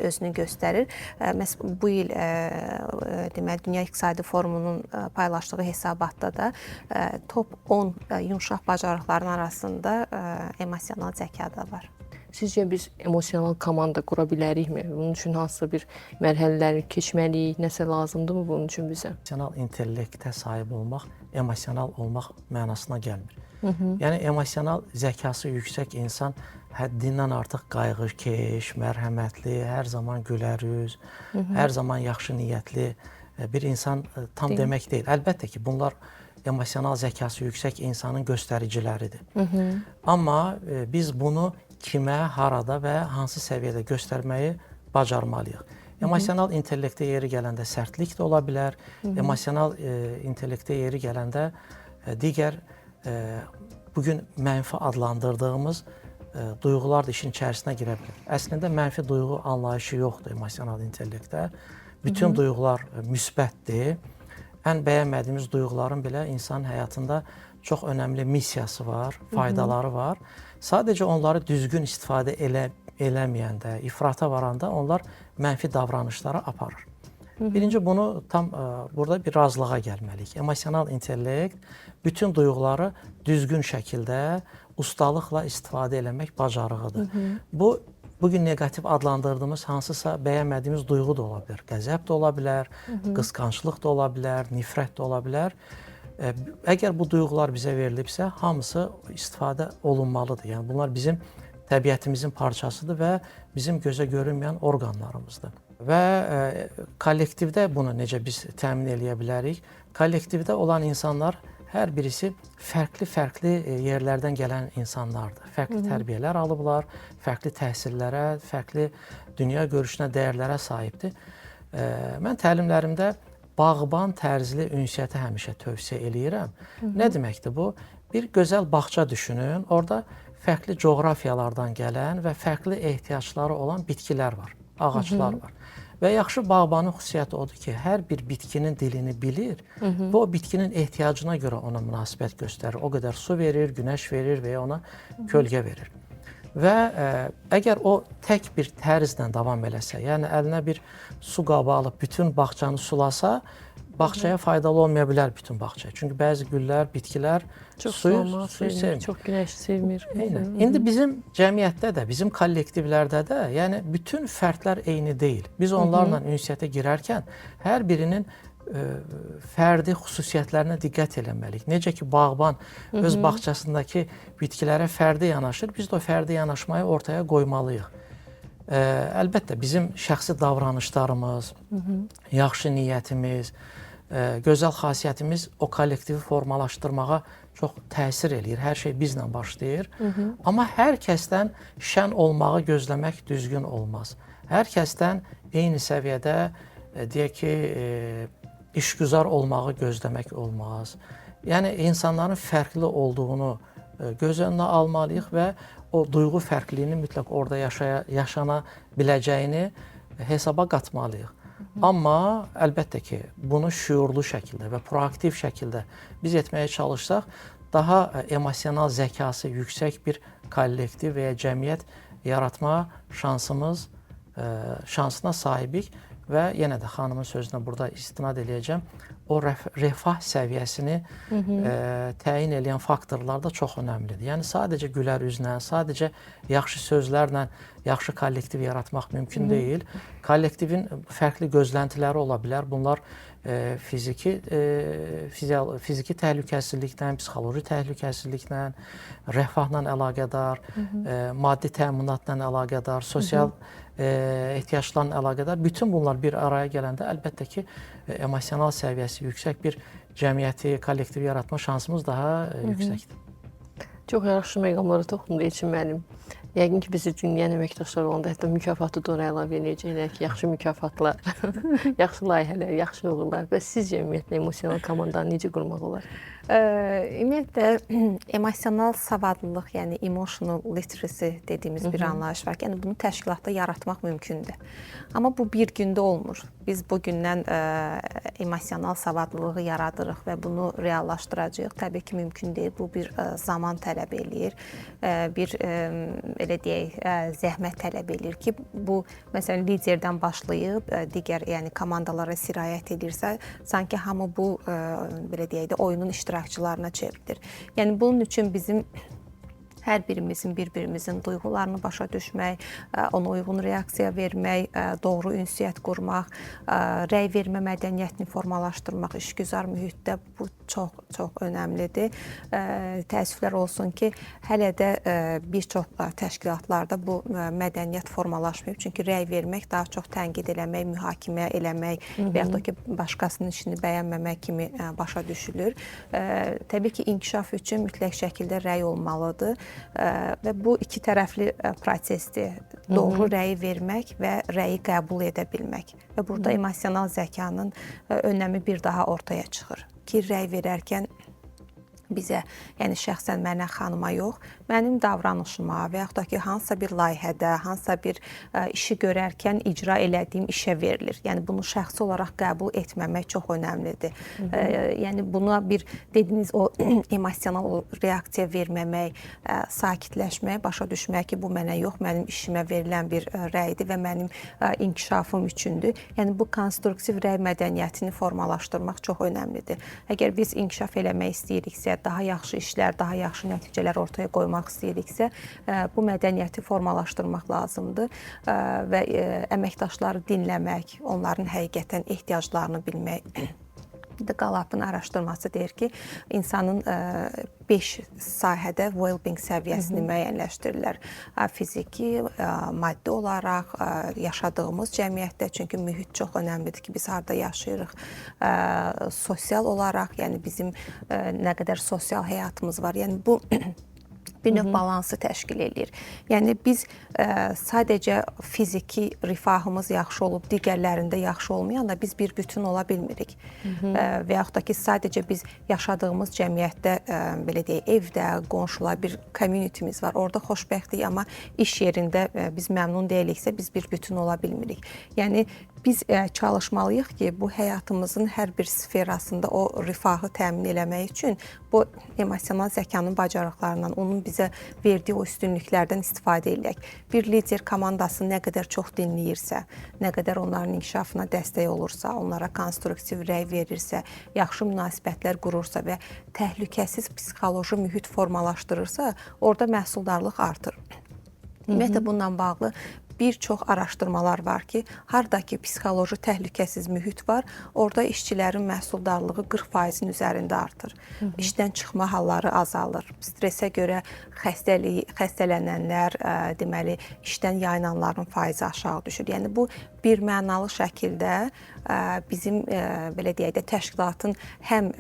özünü göstərir. Məsələn, bu il deməli Dünya İqtisadi Forumunun paylaşdığı hesabatda da top 10 yumşaq bacarıqların arasında emosional zəka da var. Sizcə biz emosional komanda qura bilərikmi? Bunun üçün hansısa bir mərhələləri keçməliyik, nəsə lazımdırmı bunun üçün bizə? Emosional intellektə sahib olmaq, emosional olmaq mənasına gəlmir. Yəni emosional zəkası yüksək insan həddindən artıq qayğıkeş, mərhəmətli, hər zaman gülərüz, hər zaman yaxşı niyyətli bir insan tam demək deyil. Əlbəttə ki, bunlar emosional zəkası yüksək insanın göstəriciləridir. Amma biz bunu kimə, harada və hansı səviyyədə göstərməyi bacarmalıyıq. Emosional intellektə yeri gələndə sərtlik də ola bilər, emosional intellektə yeri gələndə digər bugün mənfi adlandırdığımız duyğular da işin içərisinə girə bilər. Əslində mənfi duyğu anlayışı yoxdur emosional intellektdə. Bütün duyğular müsbətdir. Ən bəyənmədiyimiz duyğuların belə insanın həyatında çox önəmli missiyası var, faydaları var. Sadəcə onları düzgün istifadə eləməyəndə, ifrata varanda onlar mənfi davranışlara aparır. Birinci bunu tam burada bir razılığa gəlməliyik. Emosional intellekt bütün duyğuları düzgün şəkildə, ustalıqla istifadə eləmək bacarığıdır. Bu, bugün negativ adlandırdığımız hansısa bəyənmədiyimiz duyğu da ola bilər. Qəzəb də ola bilər, qısqanclıq da ola bilər, nifrət də ola bilər. Əgər bu duyğular bizə verilibsə, hamısı istifadə olunmalıdır. Yəni bunlar bizim təbiətimizin parçasıdır və bizim gözə görünməyən orqanlarımızdır. Və kollektivdə bunu necə biz təmin eləyə bilərik? Kollektivdə olan insanlar hər birisi fərqli yerlərdən gələn insanlardır. Fərqli tərbiyələr alıblar, fərqli təhsillərə, fərqli dünya görüşünə, dəyərlərə sahibdir. Mən təlimlərimdə bağban tərzli ünsiyyəti həmişə tövsiyə eləyirəm. Nə deməkdir bu? Bir gözəl bağça düşünün. Orada fərqli coğrafiyalardan gələn və fərqli ehtiyacları olan bitkilər var, ağaclar var. Və yaxşı bağbanın xüsusiyyəti odur ki, hər bir bitkinin dilini bilir və o bitkinin ehtiyacına görə ona münasibət göstərir. O qədər su verir, günəş verir və ya ona kölgə verir. Və əgər o tək bir tərzlə davam eləsə, yəni əlinə bir su qabı alıb bütün bağçanı sulasa, bağçaya faydalı olmaya bilər bütün bağçaya. Çünki bəzi güllər, bitkilər Çox suyu sevmir, sevmir. çox günəş sevmir. Eynən. İndi bizim cəmiyyətdə də, bizim kollektivlərdə də, yəni bütün fərdlər eyni deyil. Biz onlarla ünsiyyətə girərkən hər birinin fərdi xüsusiyyətlərinə diqqət eləməliyik. Necə ki, bağban öz bağçasındakı bitkilərə fərdi yanaşır, biz də o fərdi yanaşmayı ortaya qoymalıyıq. Əlbəttə, bizim şəxsi davranışlarımız, yaxşı niyyətimiz, gözəl xasiyyətimiz o kollektivi formalaşdırmağa çox təsir eləyir. Hər şey bizlə başlayır. Amma hər kəsdən şən olmağı gözləmək düzgün olmaz. Hər kəsdən eyni səviyyədə, deyək ki, işgüzar olmağı gözləmək olmaz. Yəni, insanların fərqli olduğunu göz önünə almalıyıq və o duyğu fərqliyini mütləq orada yaşana biləcəyini hesaba qatmalıyıq. Amma əlbəttə ki, bunu şüurlu şəkildə və proaktiv şəkildə biz etməyə çalışsaq, daha emosional zəkası yüksək bir kollektiv və ya cəmiyyət yaratma şansına sahibik və yenə də xanımın sözünə burada istinad eləyəcəm. O refah səviyyəsini təyin edən faktorlar da çox önəmlidir. Yəni, sadəcə gülər üzlə, sadəcə yaxşı sözlərlə yaxşı kollektiv yaratmaq mümkün deyil. Kollektivin fərqli gözləntiləri ola bilər. Bunlar fiziki təhlükəsizliklə, psixoloji təhlükəsizliklə, rəfahla əlaqədar, maddi təminatla əlaqədar, sosial ehtiyaclarla əlaqədar. Bütün bunlar bir araya gələndə əlbəttə ki, emosional səviyyəsi yüksək bir cəmiyyəti, kollektivi yaratma şansımız daha yüksəkdir. Çox yaxşı məqamlara toxundu Elçin müəllim. Yəqin ki, bizi dinləyən əməkdaşlar olanda hətta mükafatı da ona əlavə edəcəklər ki, yaxşı mükafatlar, yaxşı layihələr, yaxşı uğurlar və sizcə ümumiyyətlə emosional komandanı necə qurmaq olar? Ümumiyyətlə, emosional savadlılıq, yəni emotional literacy dediyimiz bir anlayış var ki, yəni bunu təşkilatda yaratmaq mümkündür. Amma bu bir gündə olmur. Biz bugündən emosional savadlılığı yaradırıq və bunu reallaşdıracağıq. Təbii ki, mümkün deyil. Bu bir zaman tələb eləyir, bir elə deyək, zəhmət tələb eləyir ki, bu məsələn liderdən başlayıb digər yəni komandalara sirayət edirsə, sanki hamı bu belə deyək də oyunun iştirakçılarına çevrilir. Yəni bunun üçün bizim hər birimizin bir-birimizin duyğularını başa düşmək, ona uyğun reaksiya vermək, doğru ünsiyyət qurmaq, rəy vermə mədəniyyətini formalaşdırmaq işgüzar mühitdə bu çox önəmlidir. Təəssüflər olsun ki, hələ də bir çox təşkilatlarda bu mədəniyyət formalaşmayıb. Çünki rəy vermək daha çox tənqid eləmək, mühakimə eləmək və ya da ki, başqasının işini bəyənməmək kimi başa düşülür. Təbii ki, inkişaf üçün mütləq şəkildə rəy olmalıdır. Və bu iki tərəfli prosesdir. Doğru rəyi vermək və rəyi qəbul edə bilmək. Və burada emosional zəkanın önəmi bir daha ortaya çıxır. Ki, rəy verərkən bizə, yəni şəxsən mənə, xanıma yox, mənim davranışıma və yaxud da ki, hansısa bir layihədə, hansısa bir işi görərkən icra elədiyim işə verilir. Yəni bunu şəxsi olaraq qəbul etməmək çox önəmlidir. Yəni buna bir dediyiniz o emosional reaksiya verməmək, sakitləşmək, başa düşmək ki, bu mənə yox, mənim işimə verilən bir rəydir və mənim inkişafım üçündür. Yəni bu konstruktiv rəy mədəniyyətini formalaşdırmaq çox önəmlidir. Əgər biz inkişaf eləmək istəyiriksə, daha yaxşı işlər, daha yaxşı nəticələr ortaya qoymaq istəyiriksə, bu mədəniyyəti formalaşdırmaq lazımdır və əməkdaşları dinləmək, onların həqiqətən ehtiyaclarını bilmək. Galapın araşdırması deyir ki, insanın 5 sahədə well-being səviyyəsini müəyyənləşdirirlər. Fiziki, maddi olaraq, yaşadığımız cəmiyyətdə, çünki mühit çox önəmlidir ki, biz harada yaşayırıq. Sosial olaraq, yəni bizim nə qədər sosial həyatımız var, yəni bu bir növ balansı təşkil edir. Yəni biz sadəcə fiziki rifahımız yaxşı olub, digərlərində yaxşı olmayanda biz bir bütün ola bilmirik. Və yaxud da ki, sadəcə biz yaşadığımız cəmiyyətdə, belə deyək, evdə, qonşular, bir community'miz var, orada xoşbəxtlik, amma iş yerində biz məmnun deyiliksə, biz bir bütün ola bilmirik. Yəni biz çalışmalıyıq ki, bu həyatımızın hər bir sferasında o rifahı təmin eləmək üçün bu emosional zəkanın bacarıqlarından, onun bizə verdiyi o üstünlüklərdən istifadə edək. Bir lider komandası nə qədər çox dinləyirsə, nə qədər onların inkişafına dəstək olursa, onlara konstruktiv rəy verirsə, yaxşı münasibətlər qurursa və təhlükəsiz psixoloji mühit formalaşdırırsa, orada məhsuldarlıq artır. Ümumiyyətlə bununla bağlı bir çox araşdırmalar var ki, hardakı psixoloji təhlükəsiz mühit var, orada işçilərin məhsuldarlığı 40%-in üzərində artır. İşdən çıxma halları azalır. Stresə görə xəstələnənlər, deməli, işdən yayınanların faizi aşağı düşür. Yəni bu bir mənalı şəkildə bizim belə deyək də təşkilatın həm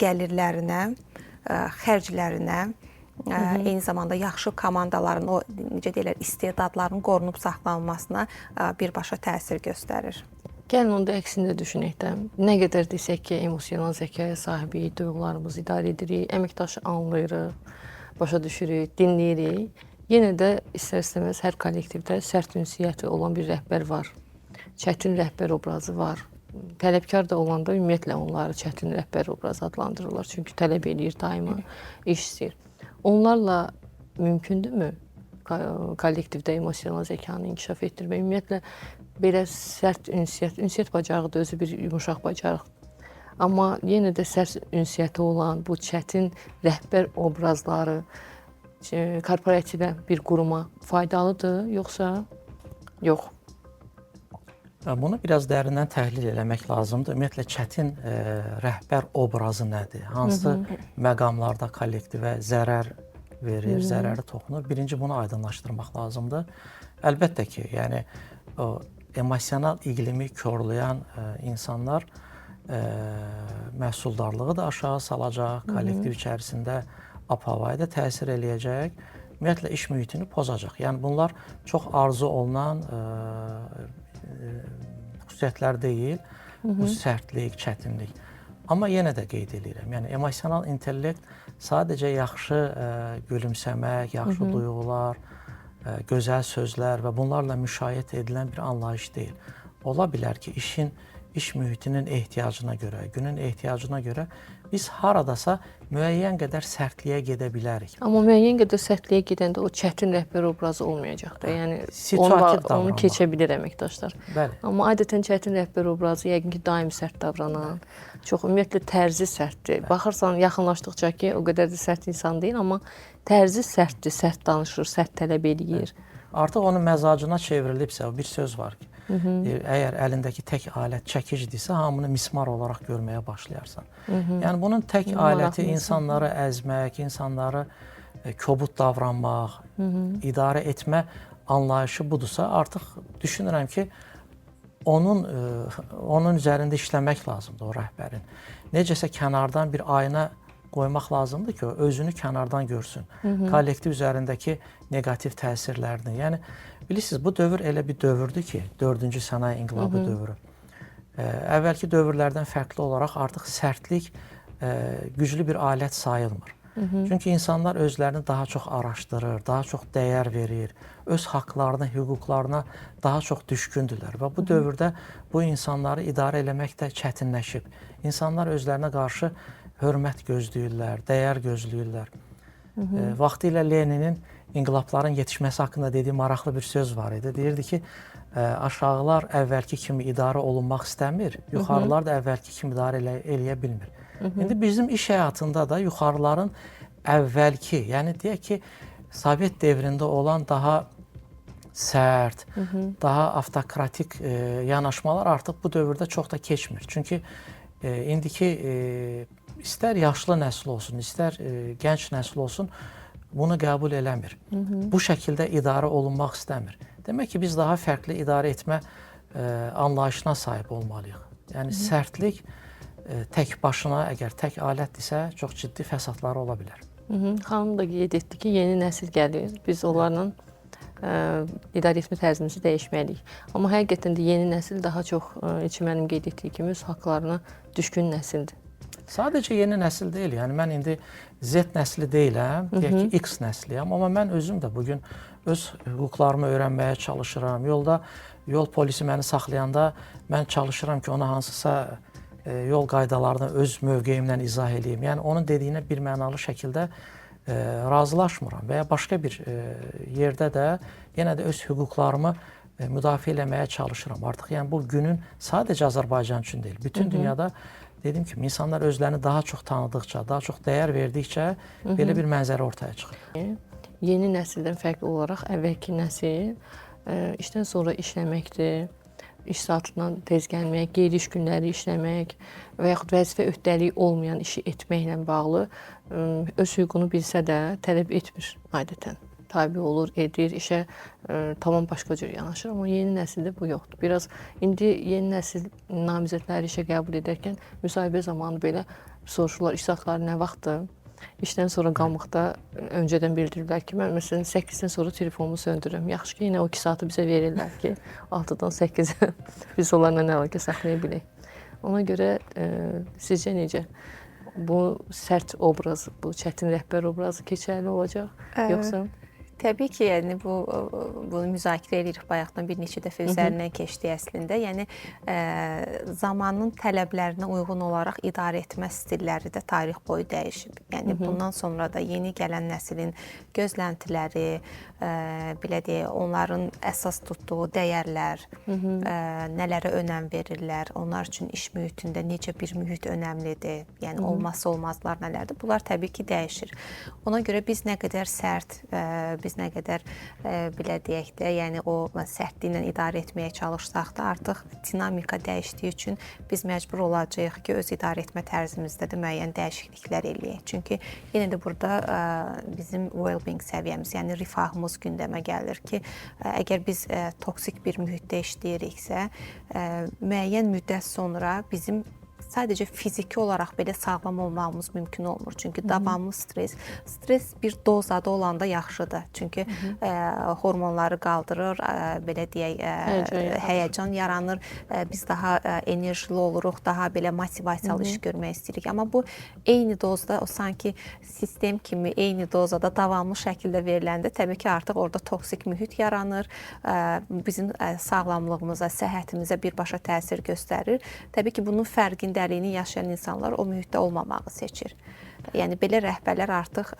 gəlirlərinə, xərclərinə, eyni zamanda yaxşı komandaların, o necə deyirlər, istedadların qorunub saxlanılmasına birbaşa təsir göstərir. Gəlin onda əksində düşünək də, nə qədər desək ki, emosional zəkaya sahibiyik, duyğularımızı idarə edirik, əməkdaşı anlayırıq, başa düşürük, dinləyirik. Yenə də istər-istəməz hər kollektivdə sərt ünsiyyəti olan bir rəhbər var. Çətin rəhbər obrazı var. Tələbkar da olanda ümumiyyətlə onları çətin rəhbər obrazı adlandırırlar. Çünki tələb edir daima, iş istəyir. Onlarla mümkündürmü kollektivdə emosional zəkanı inkişaf etdirmək? Ümumiyyətlə, belə sərt ünsiyyət bacarığı da özü bir yumuşaq bacarıq. Amma yenə də sərt ünsiyyəti olan bu çətin rəhbər obrazları korporativə bir quruma faydalıdır, yoxsa yox? Bunu biraz dərindən təhlil eləmək lazımdır. Ümumiyyətlə, çətin rəhbər obrazı nədir? Hansı məqamlarda kollektivə zərər verir, zərəri toxunur? Birinci, bunu aydınlaşdırmaq lazımdır. Əlbəttə ki, yəni, o emosional iqlimi korlayan insanlar məhsuldarlığı da aşağı salacaq, kollektiv içərisində ap-havaya da təsir eləyəcək. Ümumiyyətlə, iş mühitini pozacaq. Yəni, bunlar çox arzu olunan xüsusiyyətlər deyil, bu sərtlik, çətinlik. Amma yenə də qeyd edirəm, yəni emosional intellekt sadəcə yaxşı gülümsəmək, yaxşı duyğular, gözəl sözlər və bunlarla müşayiət edilən bir anlayış deyil. Ola bilər ki, iş mühitinin ehtiyacına görə, günün ehtiyacına görə biz haradasa müəyyən qədər sərtliyə gedə bilərik. Amma müəyyən qədər sərtliyə gedəndə o çətin rəhbər obrazı olmayacaq da. Yəni onu keçə bilir əməkdaşlar. Bəli. Amma adətən çətin rəhbər obrazı yəqin ki, daim sərt davranan, çox ümumiyyətlə tərzi sərtdir. Baxırsan, yaxınlaşdıqca ki, o qədər də sərt insan deyil, amma tərzi sərtdir, sərt danışır, sərt tələb eləyir. Artıq onun məzacına çevrilibsə, bir söz var ki, əgər əlindəki tək alət çəkiçdirsə, hamını mismar olaraq görməyə başlayarsan. Yəni, bunun tək aləti insanları əzmək, insanları kobud davranmaq, idarə etmə anlayışı budursa, artıq düşünürəm ki, onun üzərində işləmək lazımdır o rəhbərin. Necəsə kənardan bir ayna qoymaq lazımdır ki, o özünü kənardan görsün. Kollektiv üzərindəki neqativ təsirlərini. Yəni, bilirsiniz, bu dövr elə bir dövrdür ki, 4-cü sənaye inqilabı dövrü. Əvvəlki dövrlərdən fərqli olaraq artıq sərtlik güclü bir alət sayılmır. Çünki insanlar özlərini daha çox araşdırır, daha çox dəyər verir, öz haqlarına, hüquqlarına daha çox düşkündürlər və bu dövrdə bu insanları idarə eləmək də çətinləşib. İnsanlar özlərinə qarşı hörmət gözləyirlər, dəyər gözləyirlər. Vaxtilə Leninin inqilabların yetişməsi haqqında dediyi maraqlı bir söz var idi. Deyirdi ki, aşağılar əvvəlki kimi idarə olunmaq istəmir, yuxarılar da əvvəlki kimi idarə eləyə bilmir. İndi bizim iş həyatında da yuxarıların əvvəlki, yəni deyək ki, Sovet devrində olan daha sərt, daha avtokratik yanaşmalar artıq bu dövrdə çox da keçmir. Çünki indiki istər yaşlı nəsil olsun, istər gənc nəsil olsun, bunu qəbul eləmir. Bu şəkildə idarə olunmaq istəmir. Demək ki, biz daha fərqli idarə etmə anlayışına sahib olmalıyıq. Yəni, sərtlik tək başına, əgər tək alətdirsə, çox ciddi fəsadları ola bilər. Xanım da qeyd etdi ki, yeni nəsil gəlir. Biz onlarla idarə etmə tərzimizi dəyişməliyik. Amma həqiqətən də yeni nəsil daha çox, mənim qeyd etdiyi kimi, öz haqlarına düşkün nəsildir. Sadəcə yeni nəsil deyil. Yəni mən indi Z nəsli deyiləm, deyək ki, X nəsliyəm, amma mən özüm də bugün öz hüquqlarımı öyrənməyə çalışıram. Yol polisi məni saxlayanda mən çalışıram ki, ona hansısa yol qaydalarını öz mövqeyimlə izah edeyim. Yəni onun dediyinə bir mənalı şəkildə razılaşmıram və ya başqa bir yerdə də yenə də öz hüquqlarımı müdafiə eləməyə çalışıram. Artıq yəni bu günün sadəcə Azərbaycan üçün deyil, bütün dünyada dedim ki, insanlar özlərini daha çox tanıdıqca, daha çox dəyər verdikcə belə bir mənzərə ortaya çıxır. Yeni nəsildən fərqli olaraq əvvəlki nəsil işdən sonra işləməkdir, iş saatından tez gəlmək, qeyri-iş günləri işləmək və yaxud vəzifə öhdəliyi olmayan işi etməklə bağlı öz hüququnu bilsə də tələb etmir adətən. Tabi olur, edir, işə tamam başqa cür yanaşır, amma yeni nəsildə bu yoxdur. Biraz indi yeni nəsil namizədləri işə qəbul edərkən müsahibə zamanı belə soruşurlar, iş saatları nə vaxtdır? İşdən sonra qalmaqda öncədən bildirirlər ki, mən məsələn 8-dən sonra telefonumu söndürürəm. Yaxşı ki, yenə o 2 saatı bizə verirlər ki, 6-dan 8-ə biz onlarla əlaqə saxlaya bilək. Ona görə sizcə necə? Bu sərt obraz, bu çətin rəhbər obrazı keçərli olacaq, yoxsa? Təbii ki, yəni bunu müzakirə edirik, bayaqdan bir neçə dəfə üzərindən keçdi əslində. Yəni zamanın tələblərinə uyğun olaraq idarə etmə stilləri də tarix boyu dəyişib. Yəni bundan sonra da yeni gələn nəslin gözləntiləri, belə deyək, onların əsas tutduğu dəyərlər, nələrə önəm verirlər, onlar üçün iş mühitində necə bir mühit önəmlidir, yəni olmazsa olmazlar nələrdir? Bunlar təbii ki, dəyişir. Ona görə biz nə qədər sərt, biz nə qədər belə deyək də, yəni o sərtliklə idarə etməyə çalışsaq da artıq dinamika dəyişdiyi üçün biz məcbur olacağıq ki, öz idarə etmə tərzimizdə də müəyyən dəyişikliklər eləyək. Çünki yenə də burada bizim well-being səviyyəmiz, yəni rifahımız gündəmə gəlir ki, əgər biz toksik bir mühitdə işləyiriksə, müəyyən müddət sonra bizim sadəcə fiziki olaraq belə sağlam olmağımız mümkün olmur. Çünki davamlı stres bir dozada olanda yaxşıdır. Çünki hormonları qaldırır, belə deyək, həyəcan yaranır. Biz daha enerjili oluruq, daha belə motivasiyalı iş görmək istəyirik. Amma bu eyni dozda, o sanki sistem kimi eyni dozada davamlı şəkildə veriləndə təbii ki, artıq orada toksik mühit yaranır. Bizim sağlamlığımıza, səhhətimizə birbaşa təsir göstərir. Təbii ki, bunun fərqindəliyini yaşayan insanlar o mühitdə olmamağı seçir. Yəni belə rəhbərlər artıq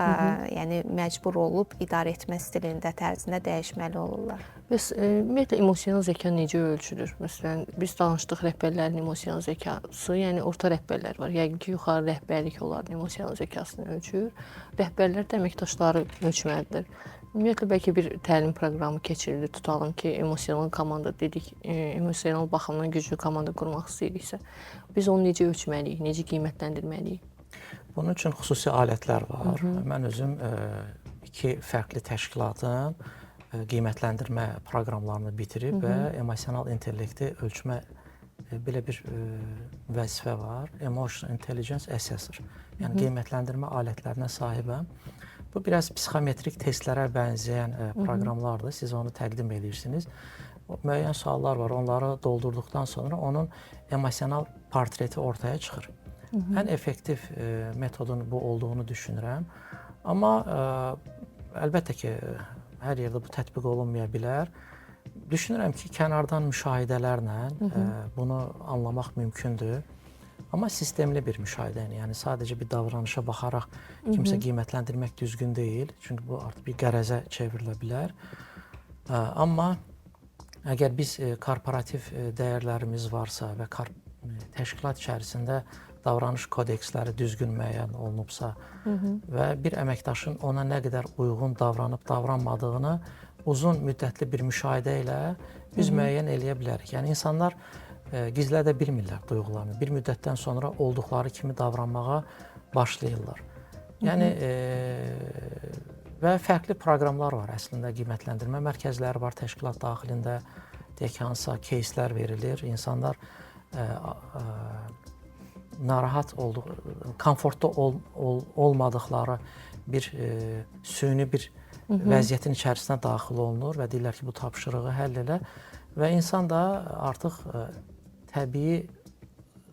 yəni məcbur olub idarə etmə stilində, tərzində dəyişməli olurlar. Bəs ümumiyyətlə emosional zəka necə ölçülür? Məsələn, biz danışdıq rəhbərlərin emosional zəkası, yəni orta rəhbərlər var. Yəqin ki, yuxarı rəhbərlik onların emosional zəkasını ölçür. Rəhbərlər də əməkdaşları ölçməlidir. Ümumiyyətlə, bəlkə bir təlim proqramı keçirilir, tutalım ki, emosional komanda dedik, emosional baxımdan güclü komanda qurmaq istəyiriksə, biz onu necə ölçməliyik, necə qiymətləndirməliyik? Bunun üçün xüsusi alətlər var. Mən özüm 2 fərqli təşkilatın qiymətləndirmə proqramlarını bitirib və emosional intellekti ölçmə belə bir vəzifə var. Emotional Intelligence Assessor. Yəni qiymətləndirmə alətlərinə sahibəm. Bu biraz psixometrik testlərə bənzəyən proqramlardır. Siz onu təqdim edirsiniz. Müəyyən suallar var. Onları doldurduqdan sonra onun emosional portreti ortaya çıxır. Ən effektiv metodun bu olduğunu düşünürəm. Amma əlbəttə ki, hər yerdə bu tətbiq olunmaya bilər. Düşünürəm ki, kənardan müşahidələrlə bunu anlamaq mümkündür. Amma sistemli bir müşahidəni, yəni sadəcə bir davranışa baxaraq kimsə qiymətləndirmək düzgün deyil. Çünki bu artıq bir qərəzə çevrilə bilər. Amma əgər biz korporativ dəyərlərimiz varsa və təşkilat içərisində davranış kodeksləri düzgün müəyyən olunubsa və bir əməkdaşın ona nə qədər uyğun davranıb davranmadığını uzun müddətli bir müşahidə ilə biz müəyyən eləyə bilərik. Yəni insanlar gizlədə bilmirlər duyğularını. Bir müddətdən sonra olduqları kimi davranmağa başlayırlar. Yəni və fərqli proqramlar var əslində, qiymətləndirmə mərkəzləri var təşkilat daxilində. Deyək ki, hansısa кейslər verilir. İnsanlar narahat komfortda olmadıqları bir süni bir vəziyyətin içərisinə daxil olunur və deyirlər ki, bu tapşırığı həll elə və insan da artıq təbii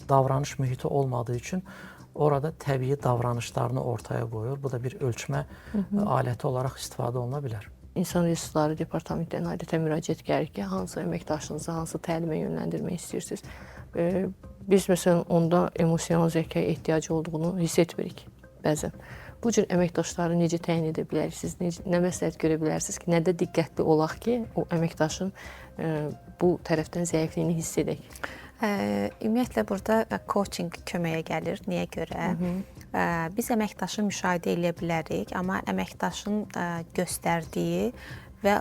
davranış mühiti olmadığı üçün orada təbii davranışlarını ortaya qoyur. Bu da bir ölçmə aləti olaraq istifadə oluna bilər. İnsan resursları departamentindən adətən müraciət gəlir ki, hansı əməkdaşınızı hansı təlimə yönləndirmək istəyirsiniz. Biz məsələn onda emosional zəkaya ehtiyacı olduğunu hiss etmirik bəzən. Bu cür əməkdaşları necə təyin edə bilərik? Siz nə məsləhət görə bilərsiniz ki, nədə diqqətli olaq ki, o əməkdaşın bu tərəfdən zəifliyini hiss edək? Ümumiyyətlə burada coaching köməyə gəlir. Niyə görə? Biz əməkdaşı müşahidə edə bilərik, amma əməkdaşın göstərdiyi və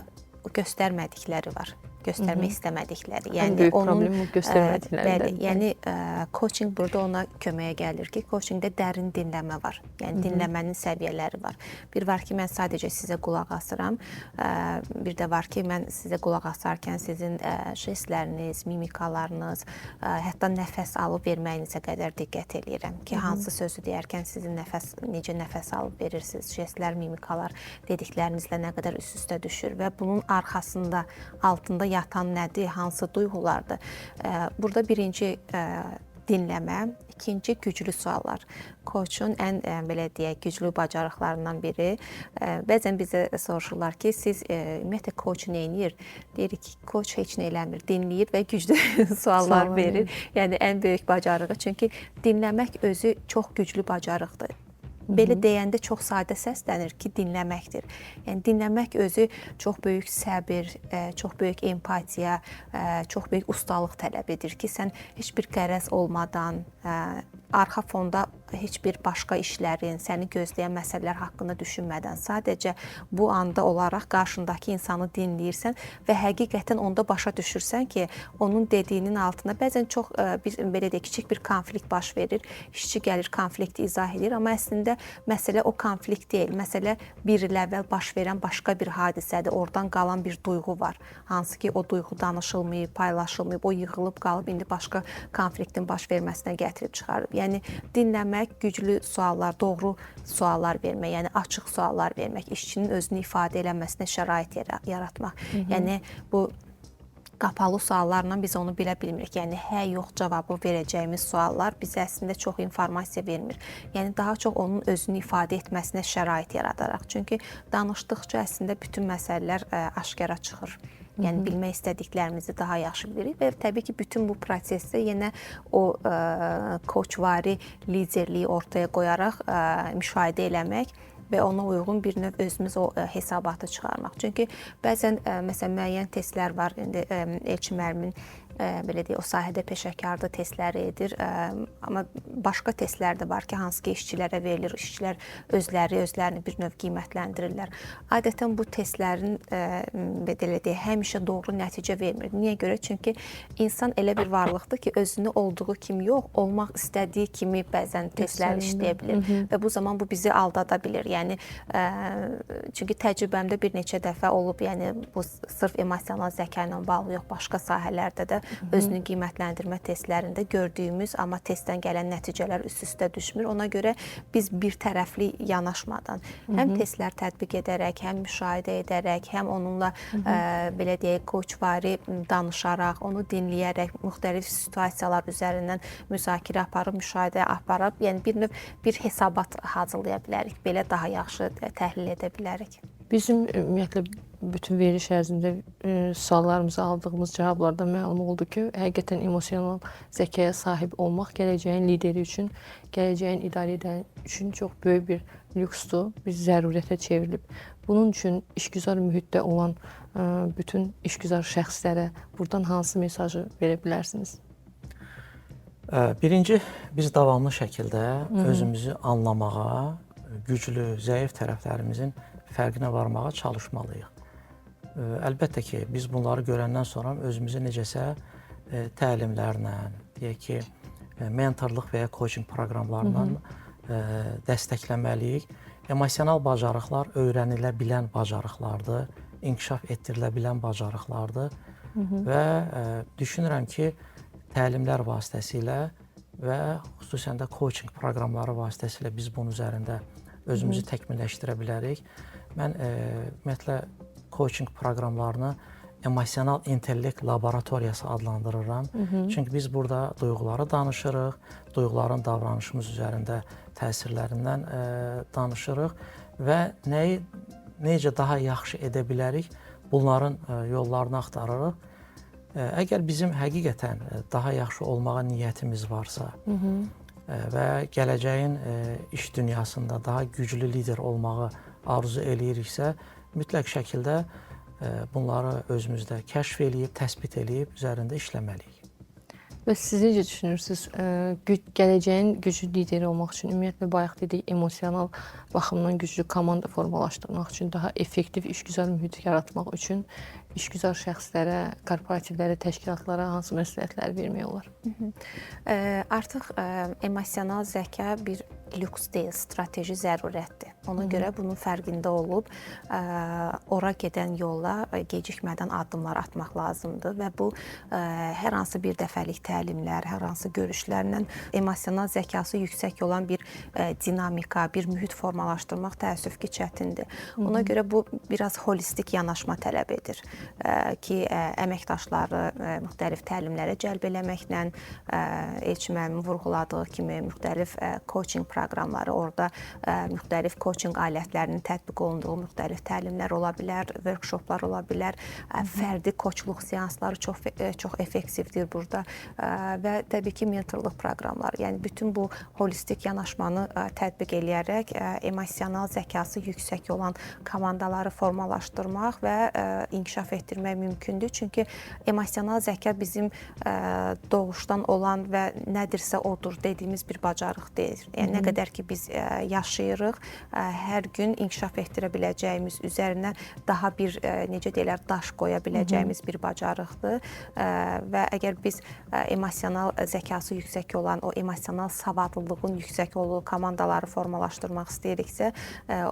göstərmədikləri var. Göstərmək istəmədikləri. Yəni böyük problemi göstərmədiklərindən. Bəli, yəni coaching burada ona köməyə gəlir ki, coachingdə dərin dinləmə var. Yəni dinləmənin səviyyələri var. Bir var ki, mən sadəcə sizə qulaq asıram. Bir də var ki, mən sizə qulaq asarkən sizin jestləriniz, mimikalarınız, hətta nəfəs alıb verməyinizə qədər diqqət eləyirəm ki, hansı sözü deyərkən sizin necə nəfəs alıb verirsiniz, jestlər, mimikalar dediklərinizlə nə qədər üst-üstə düşür və bunun arxasında, altında yatan nədir, hansı duyğulardır? Burada birinci dinləmə, ikinci güclü suallar. Coachun ən belə deyək, güclü bacarıqlarından biri. Bəzən bizə soruşurlar ki, siz ümumiyyətlə coach nə edir? Deyirik ki, coach heç nə eləmir, dinləyir və güclü suallar verir. Yəni ən böyük bacarığı. Çünki dinləmək özü çox güclü bacarıqdır. Belə deyəndə çox sadə səslənir ki, dinləməkdir. Yəni dinləmək özü çox böyük səbir, çox böyük empatiya, çox böyük ustalıq tələb edir ki, sən heç bir qərəz olmadan, arxa fonda heç bir başqa işlərin, səni gözləyən məsələlər haqqında düşünmədən, sadəcə bu anda olaraq qarşındakı insanı dinləyirsən və həqiqətən onda başa düşürsən ki, onun dediyinin altında bəzən çox belə deyək, kiçik bir konflikt baş verir. İşçi gəlir, konflikti izah edir, amma əslində məsələ o konflikt deyil. Məsələ bir il əvvəl baş verən başqa bir hadisədir. Oradan qalan bir duyğu var. Hansı ki, o duyğu danışılmayıb, paylaşılmayıb, o yığılıb qalıb indi başqa konfliktin baş verməsinə gətirib çıxarıb. Yəni dinləmək, güclü suallar, doğru suallar vermək, yəni açıq suallar vermək, işçinin özünü ifadə eləməsinə şərait yaratmaq. Yəni bu qapalı suallarla biz onu bilə bilmirik. Yəni hə, yox cavabı verəcəyimiz suallar bizə əslində çox informasiya vermir. Yəni daha çox onun özünü ifadə etməsinə şərait yaradaraq. Çünki danışdıqca əslində bütün məsələlər aşkara çıxır. Yəni bilmək istədiklərimizi daha yaxşı bilirik və təbii ki, bütün bu prosesdə yenə o coachvari liderliyi ortaya qoyaraq müşahidə eləmək və ona uyğun bir növ özümüz o hesabatı çıxarmaq. Çünki bəzən məsələn müəyyən testlər var. İndi Elçin müəllimin belə deyək, o sahədə peşəkarlı testləri edir. Amma başqa testlər də var ki, hansı ki işçilərə verilir. İşçilər özlərini bir növ qiymətləndirirlər. Adətən bu testlərin belə deyək, həmişə doğru nəticə vermir. Niyə görə? Çünki insan elə bir varlıqdır ki, özünü olduğu kimi yox, olmaq istədiyi kimi bəzən testlər işləyə bilir. Və bu zaman bu bizi aldada bilir. Yəni çünki təcrübəmdə bir neçə dəfə olub, yəni bu sırf emosional zəka ilə bağlı yox, başqa sahələrdə də özünü qiymətləndirmə testlərində gördüyümüz, amma testdən gələn nəticələr üst-üstə düşmür. Ona görə biz bir tərəfli yanaşmadan həm testlər tətbiq edərək, həm müşahidə edərək, həm onunla belə deyək, coachvari danışaraq, onu dinləyərək, müxtəlif situasiyalar üzərindən müzakirə aparıb, müşahidə aparıb, yəni bir növ bir hesabat hazırlaya bilərik. Belə daha yaxşı təhlil edə bilərik. Bizim ümumiyyətlə bütün veriliş ərzində suallarımıza aldığımız cavablardan məlum oldu ki, həqiqətən emosional zəkaya sahib olmaq gələcəyin lideri üçün, gələcəyin idarə edən üçün çox böyük bir lüksdur, bir zərurətə çevrilib. Bunun üçün işgüzar mühitdə olan bütün işgüzar şəxslərə buradan hansı mesajı verə bilərsiniz? Birinci, biz davamlı şəkildə özümüzü anlamağa, güclü, zəif tərəflərimizin fərqinə varmağa çalışmalıyıq. Əlbəttə ki, biz bunları görəndən sonra özümüzü necəsə təlimlərlə, deyək ki, mentorluq və ya coaching proqramlarından dəstəkləməliyik. Emosional bacarıqlar öyrənilə bilən bacarıqlardır, inkişaf etdirilə bilən bacarıqlardır və düşünürəm ki, təlimlər vasitəsilə və xüsusən də coaching proqramları vasitəsilə biz bunun üzərində özümüzü təkmilləşdirə bilərik. Mən ümumiyyətlə coaching proqramlarını emosional intellekt laboratoriyası adlandırıram. Çünki biz burada duyğuları danışırıq, duyğuların davranışımız üzərində təsirlərindən danışırıq və necə daha yaxşı edə bilərik, bunların yollarını axtarırıq. Əgər bizim həqiqətən daha yaxşı olmağa niyyətimiz varsa və gələcəyin iş dünyasında daha güclü lider olmağı arzu eləyiriksə, mütləq şəkildə bunları özümüzdə kəşf eləyib, təsbit eləyib, üzərində işləməliyik. Və siz necə düşünürsünüz? Gələcəyin güclü lideri olmaq üçün, ümumiyyətlə bayaq dedik, emosional baxımdan güclü komanda formalaşdırmaq üçün, daha effektiv işgüzar mühit yaratmaq üçün işgüzar şəxslərə, korporativlərə, təşkilatlara hansı məsləhətləri vermək olar? Artıq emosional zəka bir lüks deyil, strateji zərurətdir. Ona görə bunun fərqində olub, ora gedən yolla gecikmədən addımlar atmaq lazımdır və bu hər hansı bir dəfəlik təlimlər, hər hansı görüşlərlə emosional zəkası yüksək olan bir dinamika, bir mühit formalaşdırmaq təəssüf ki, çətindir. Ona görə bu biraz holistik yanaşma tələb edir ki, əməkdaşları müxtəlif təlimlərə cəlb eləməklə, Elçin müəllimin vurğuladığı kimi müxtəlif coaching proqramları, orada müxtəlif coaching alətlərinin tətbiq olunduğu müxtəlif təlimlər ola bilər, workshoplar ola bilər, fərdi koçluq seansları çox effektivdir burada və təbii ki, mentorluq proqramları. Yəni bütün bu holistik yanaşmanı tətbiq eləyərək emosional zəkası yüksək olan komandaları formalaşdırmaq və inkişaf etdirmək mümkündür. Çünki emosional zəka bizim doğuşdan olan və nədirsə odur dediyimiz bir bacarıq deyil. Yəni nə qədər ki biz yaşayırıq, hər gün inkişaf etdirə biləcəyimiz, üzərinə daha bir necə deyirlər, daş qoya biləcəyimiz bir bacarıqdır və əgər biz emosional zəkası yüksək olan, o emosional savadlılığın yüksək olduğu komandaları formalaşdırmaq istəyiriksə,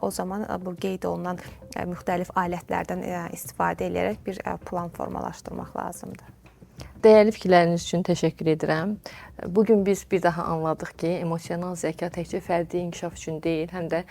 o zaman bu qeyd olunan müxtəlif alətlərdən istifadə edərək bir plan formalaşdırmaq lazımdır. Dəyərli fikirləriniz üçün təşəkkür edirəm. Bugün biz bir daha anladıq ki, emosional zəka təkcə fərdi inkişaf üçün deyil, həm də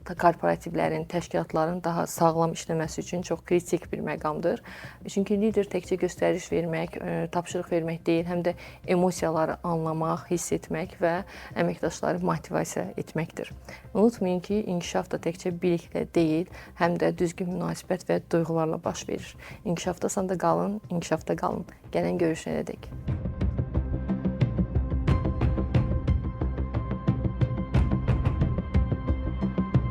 korporativlərin, təşkilatların daha sağlam işləməsi üçün çox kritik bir məqamdır. Çünki lider təkcə göstəriş vermək, tapşırıq vermək deyil, həm də emosiyaları anlamaq, hiss etmək və əməkdaşları motivasiya etməkdir. Unutmayın ki, inkişaf da təkcə biliklə deyil, həm də düzgün münasibət və duyğularla baş verir. İnkişafda qalın, inkişafda qalın. Gələn görüşənədək.